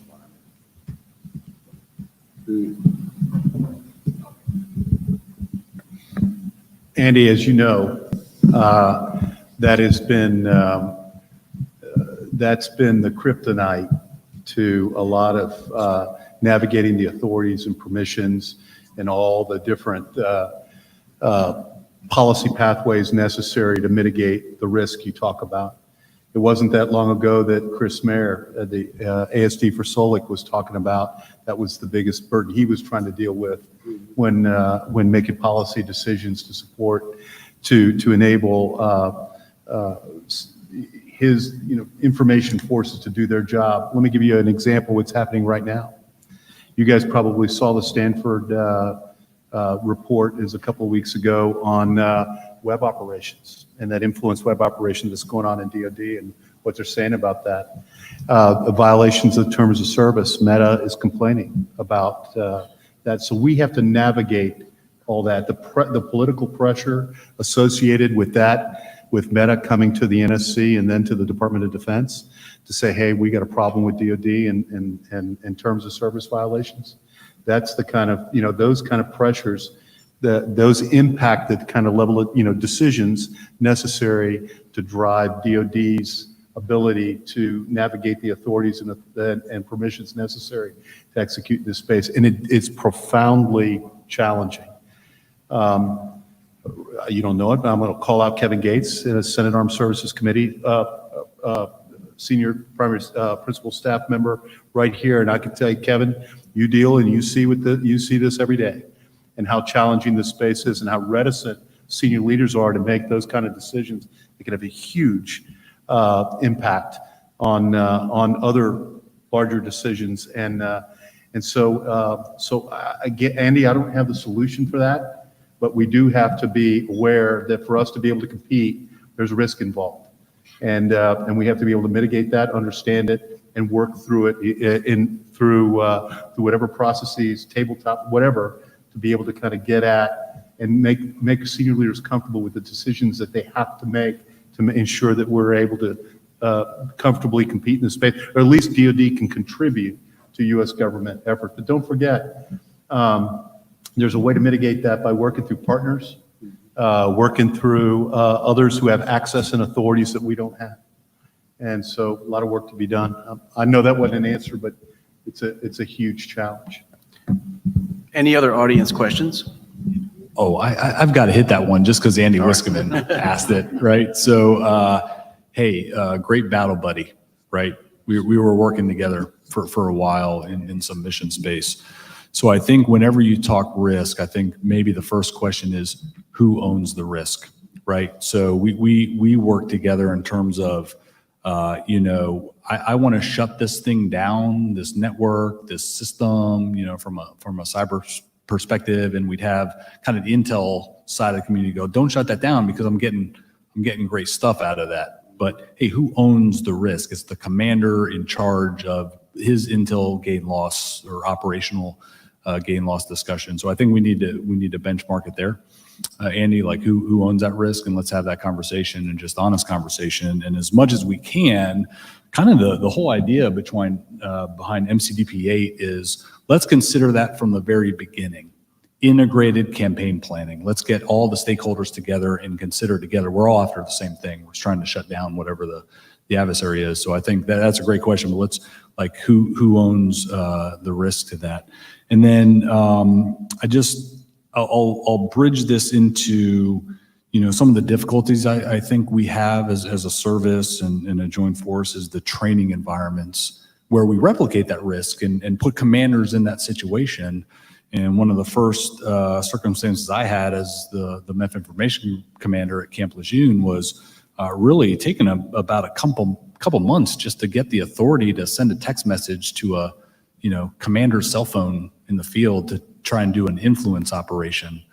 G: environment?
C: Andy, as you know, that has been that's been the kryptonite to a lot of navigating the authorities and permissions and all the different policy pathways necessary to mitigate the risk you talk about. It wasn't that long ago that Chris Mayer, the ASD for Solic, was talking about that was the biggest burden he was trying to deal with when making policy decisions to support, to enable his information forces to do their job. Let me give you an example of what's happening right now. You guys probably saw the Stanford report is a couple of weeks ago on web operations and that influence web operation that's going on in DoD and what they're saying about that. The violations of terms of service, Meta is complaining about that. So we have to navigate all that. The political pressure associated with that, with Meta coming to the NSC and then to the Department of Defense to say, hey, we got a problem with DoD and terms of service violations. That's the kind of, those kind of pressures, those impact the kind of level of, decisions necessary to drive DoD's ability to navigate the authorities and permissions necessary to execute in this space. And it's profoundly challenging. You don't know it, but I'm going to call out Kevin Gates in a Senate Armed Services Committee, senior primary principal staff member right here. And I can tell you, Kevin, you deal and you see this every day and how challenging this space is and how reticent senior leaders are to make those kind of decisions. They can have a huge impact on other larger decisions. And so I get, Andy, I don't have the solution for that, but we do have to be aware that for us to be able to compete, there's risk involved. And we have to be able to mitigate that, understand it, and work through it through whatever processes, tabletop, whatever, to be able to kind of get at and make senior leaders comfortable with the decisions that they have to make to ensure that we're able to comfortably compete in this space, or at least DoD can contribute to U.S. government efforts. But don't forget, there's a way to mitigate that by working through partners, working through others who have access and authorities that we don't have. And so a lot of work to be done. I know that wasn't an answer, but it's a huge challenge.
B: Any other audience questions?
E: Oh, I've got to hit that one just because Andy Wiskman asked it, right? So, hey, great battle buddy, right? We were working together for a while in some mission space. So I think whenever you talk risk, I think maybe the first question is who owns the risk, right? So we work together in terms of, I want to shut this thing down, this network, this system, from a cyber perspective, and we'd have kind of the intel side of the community go, don't shut that down because I'm getting great stuff out of that. But hey, who owns the risk? It's the commander in charge of his intel gain loss or operational gain loss discussion. So I think we need to benchmark it there. Andy, like who owns that risk, and let's have that conversation and just honest conversation. And as much as we can, kind of the whole idea behind MCDP 8 is let's consider that from the very beginning. Integrated campaign planning. Let's get all the stakeholders together and consider together. We're all after the same thing. We're trying to shut down whatever the adversary is. So I think that's a great question, but let's who owns the risk to that? And then I'll bridge this into, some of the difficulties I think we have as a service and a joint force is the training environments where we replicate that risk and put commanders in that situation. And one of the first circumstances I had as the MEF information commander at Camp Lejeune was really taking about a couple months just to get the authority to send a text message to a commander's cell phone in the field to try and do an influence operation.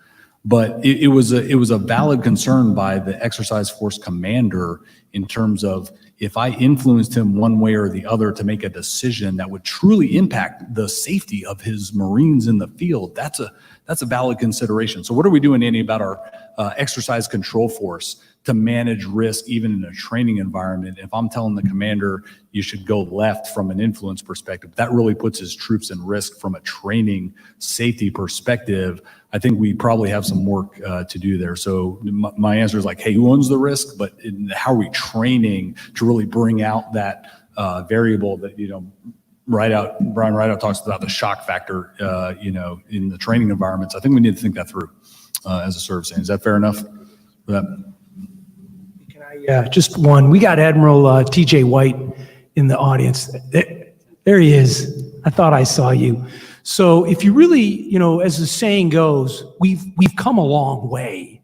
E: But it was a valid concern by the exercise force commander in terms of if I influenced him one way or the other to make a decision that would truly impact the safety of his Marines in the field, that's a valid consideration. So what are we doing, Andy, about our exercise control force to manage risk even in a training environment. If I'm telling the commander you should go left from an influence perspective, that really puts his troops in risk from a training safety perspective. I think we probably have some work to do there. So my answer is like, hey, who owns the risk? But how are we training to really bring out that variable that, Brian Rideout talks about the shock factor, in the training environments. I think we need to think that through as a service. Is that fair enough?
H: Just one. We got Admiral TJ White in the audience. There he is. I thought I saw you. So if you really, as the saying goes, we've come a long way.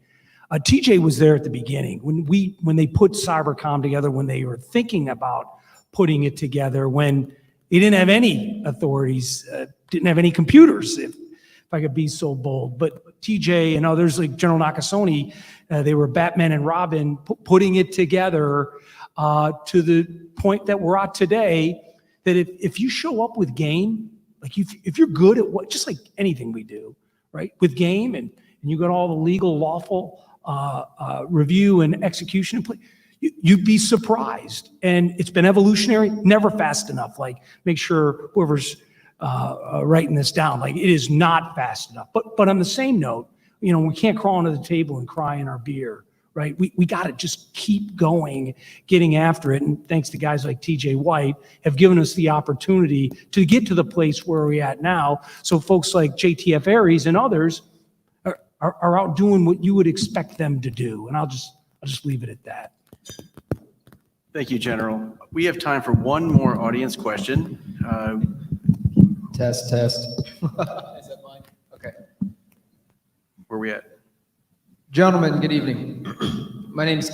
H: TJ was there at the beginning when they put Cybercom together, when they were thinking about putting it together, when they didn't have any authorities, didn't have any computers, if I could be so bold. But TJ and others like General Nakasone, they were Batman and Robin putting it together to the point that we're at today, that if you show up with game, like if you're good at just like anything we do, right, with game and you got all the legal, lawful review and execution in place, you'd be surprised. And it's been evolutionary, never fast enough. Like, make sure whoever's writing this down, like, it is not fast enough. But on the same note, we can't crawl under the table and cry in our beer, right? We got to just keep going, getting after it. And thanks to guys like TJ White have given us the opportunity to get to the place where we're at now. So folks like JTF Aries and others are out doing what you would expect them to do. And I'll just leave it at that.
B: Thank you, General. We have time for one more audience question.
I: Test. Is that mine? Okay.
B: Where are we at?
I: Gentlemen, good evening. My name's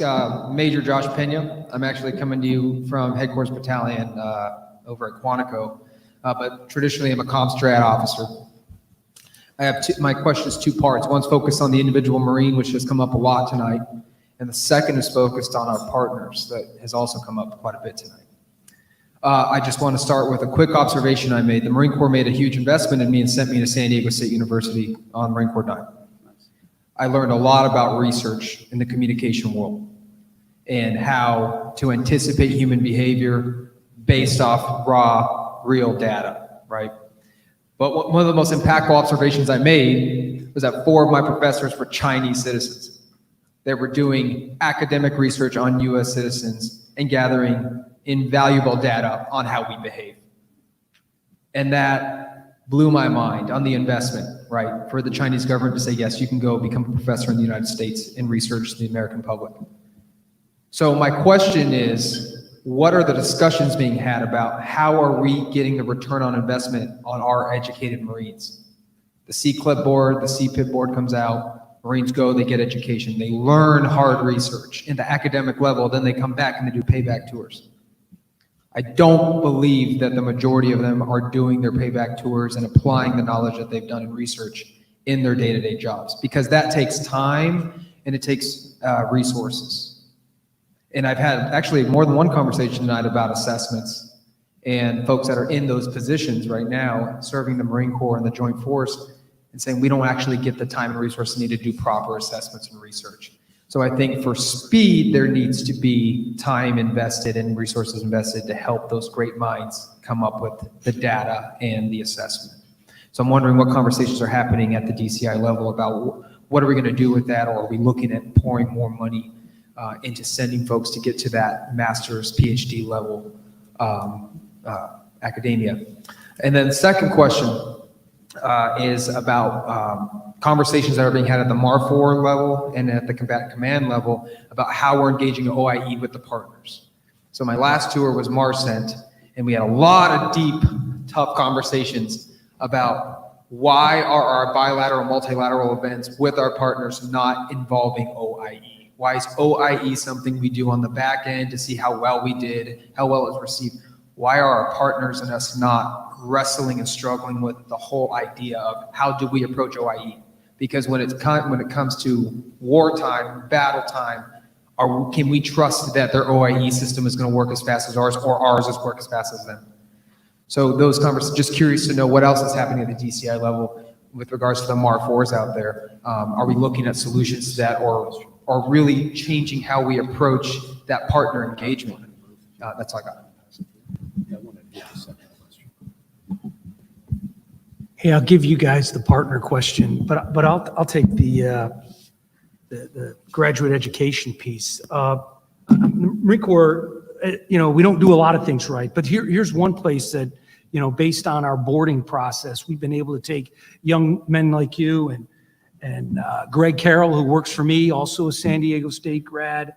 I: Major Josh Pena. I'm actually coming to you from Headquarters Battalion over at Quantico, but traditionally I'm a comm strat officer. My question is two parts. One's focused on the individual Marine, which has come up a lot tonight, and the second is focused on our partners, that has also come up quite a bit tonight. I just want to start with a quick observation I made. The Marine Corps made a huge investment in me and sent me to San Diego State University on Marine Corps Dime. I learned a lot about research in the communication world and how to anticipate human behavior based off raw, real data, right? But one of the most impactful observations I made was that 4 of my professors were Chinese citizens. They were doing academic research on US citizens and gathering invaluable data on how we behave. And that blew my mind on the investment, right? For the Chinese government to say, yes, you can go become a professor in the United States and research the American public. So my question is, what are the discussions being had about how are we getting the return on investment on our educated Marines? The CCLIP board, the CPIP board comes out, Marines go, they get education, they learn hard research in the academic level, then they come back and they do payback tours. I don't believe that the majority of them are doing their payback tours and applying the knowledge that they've done in research in their day-to-day jobs, because that takes time and it takes resources. And I've had actually more than one conversation tonight about assessments and folks that are in those positions right now, serving the Marine Corps and the Joint Force, and saying we don't actually get the time and resources needed to do proper assessments and research. So I think for speed, there needs to be time invested and resources invested to help those great minds come up with the data and the assessment. So I'm wondering what conversations are happening at the DCI level about what are we going to do with that, or are we looking at pouring more money into sending folks to get to that master's, PhD level academia. And then the second question is about conversations that are being had at the MAR4 level and at the Combatant Command level about how we're engaging OIE with the partners. So my last tour was MARCENT, and we had a lot of deep, tough conversations about why are our bilateral, multilateral events with our partners not involving OIE? Why is OIE something we do on the back end to see how well we did, how well it was received? Why are our partners and us not wrestling and struggling with the whole idea of how do we approach OIE? Because when it comes to wartime, battle time, can we trust that their OIE system is going to work as fast as ours, or ours is work as fast as them? So those conversations, just curious to know what else is happening at the DCI level with regards to the MAR4s out there. Are we looking at solutions to that, or are really changing how we approach that partner engagement. That's all I got.
H: Hey, I'll give you guys the partner question, but I'll take the graduate education piece. Marine Corps, we don't do a lot of things right, but here's one place that, based on our boarding process, we've been able to take young men like you and Greg Carroll, who works for me, also a San Diego State grad.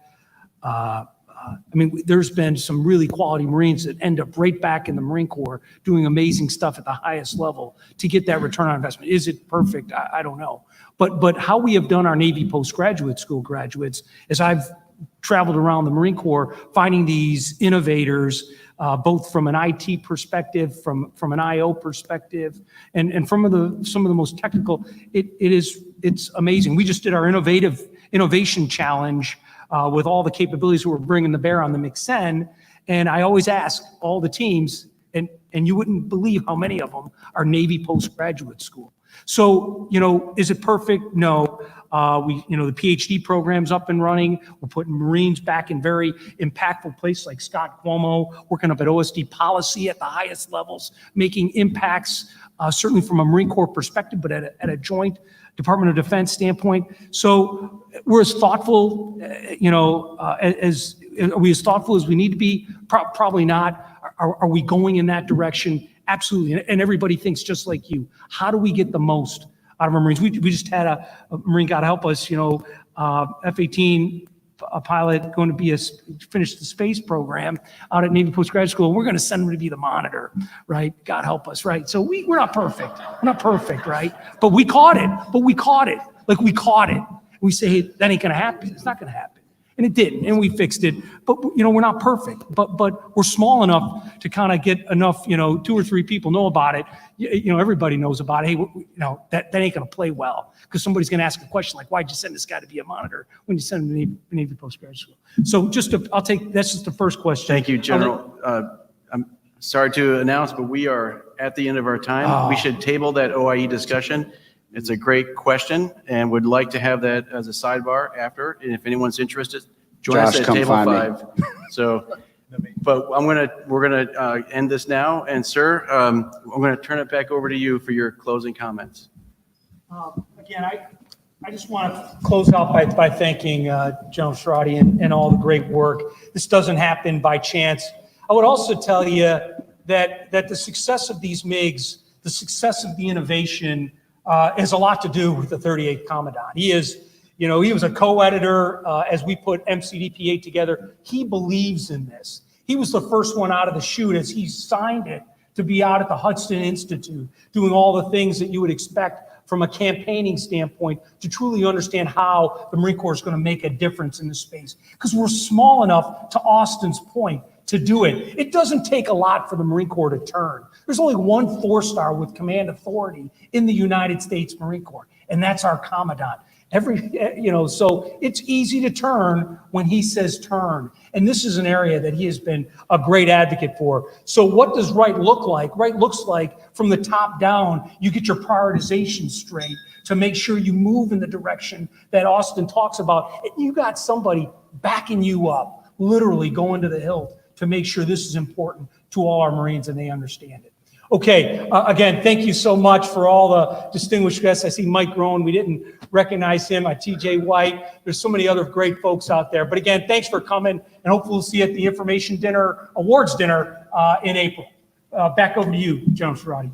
H: There's been some really quality Marines that end up right back in the Marine Corps doing amazing stuff at the highest level to get that return on investment. Is it perfect? I don't know. But how we have done our Navy postgraduate school graduates is I've traveled around the Marine Corps finding these innovators, both from an IT perspective, from an IO perspective, and from some of the most technical. It's amazing. We just did our innovation challenge with all the capabilities we're bringing to bear on the McSen, and I always ask all the teams, and you wouldn't believe how many of them are Navy postgraduate school. So, is it perfect? No. The PhD program's up and running. We're putting Marines back in very impactful places like Scott Cuomo, working up at OSD policy at the highest levels, making impacts, certainly from a Marine Corps perspective, but at a joint Department of Defense standpoint. So we're as thoughtful, are we as thoughtful as we need to be? Probably not. Are we going in that direction? Absolutely. And everybody thinks just like you. How do we get the most out of our Marines? We just had a Marine, God help us, F-18 a pilot going to finish the space program out at Navy Postgraduate School. We're going to send him to be the monitor, right? God help us, right? So we're not perfect. We're not perfect, right? But we caught it. Like we caught it. We say, hey, that ain't going to happen. It's not going to happen. And it didn't, and we fixed it. But, we're not perfect. But we're small enough to kind of get enough, 2 or 3 people know about it. Everybody knows about it. Hey, that ain't going to play well because somebody's going to ask a question like, why'd you send this guy to be a monitor when you send him to Navy Postgraduate School? So that's just the first question.
B: Thank you, General. I'm sorry to announce, but we are at the end of our time. We should table that OIE discussion. It's a great question and would like to have that as a sidebar after. And if anyone's interested, join us at table 5. So, but we're gonna end this now. And sir, I'm gonna turn it back over to you for your closing comments.
H: Again, I just want to close out by thanking General Sherrati and all the great work. This doesn't happen by chance. I would also tell you that the success of these MiGs, the success of the innovation, has a lot to do with the 38th Commandant. He was a co-editor as we put MCDP-8 together. He believes in this. He was the first one out of the chute as he signed it to be out at the Hudson Institute, doing all the things that you would expect from a campaigning standpoint to truly understand how the Marine Corps is going to make a difference in this space. Because we're small enough, to Austin's point, to do it. It doesn't take a lot for the Marine Corps to turn. There's only one 4-star with command authority in the United States Marine Corps, and that's our Commandant. So it's easy to turn when he says turn. And this is an area that he has been a great advocate for. So what does right look like? Right looks like from the top down, you get your prioritization straight to make sure you move in the direction that Austin talks about. And you got somebody backing you up, literally going to the hilt to make sure this is important to all our Marines and they understand it. Okay, again, thank you so much for all the distinguished guests. I see Mike Rohn, we didn't recognize him, TJ White. There's so many other great folks out there. But again, thanks for coming, and hopefully we'll see you at the information dinner, awards dinner in April. Back over to you, General Sherrati.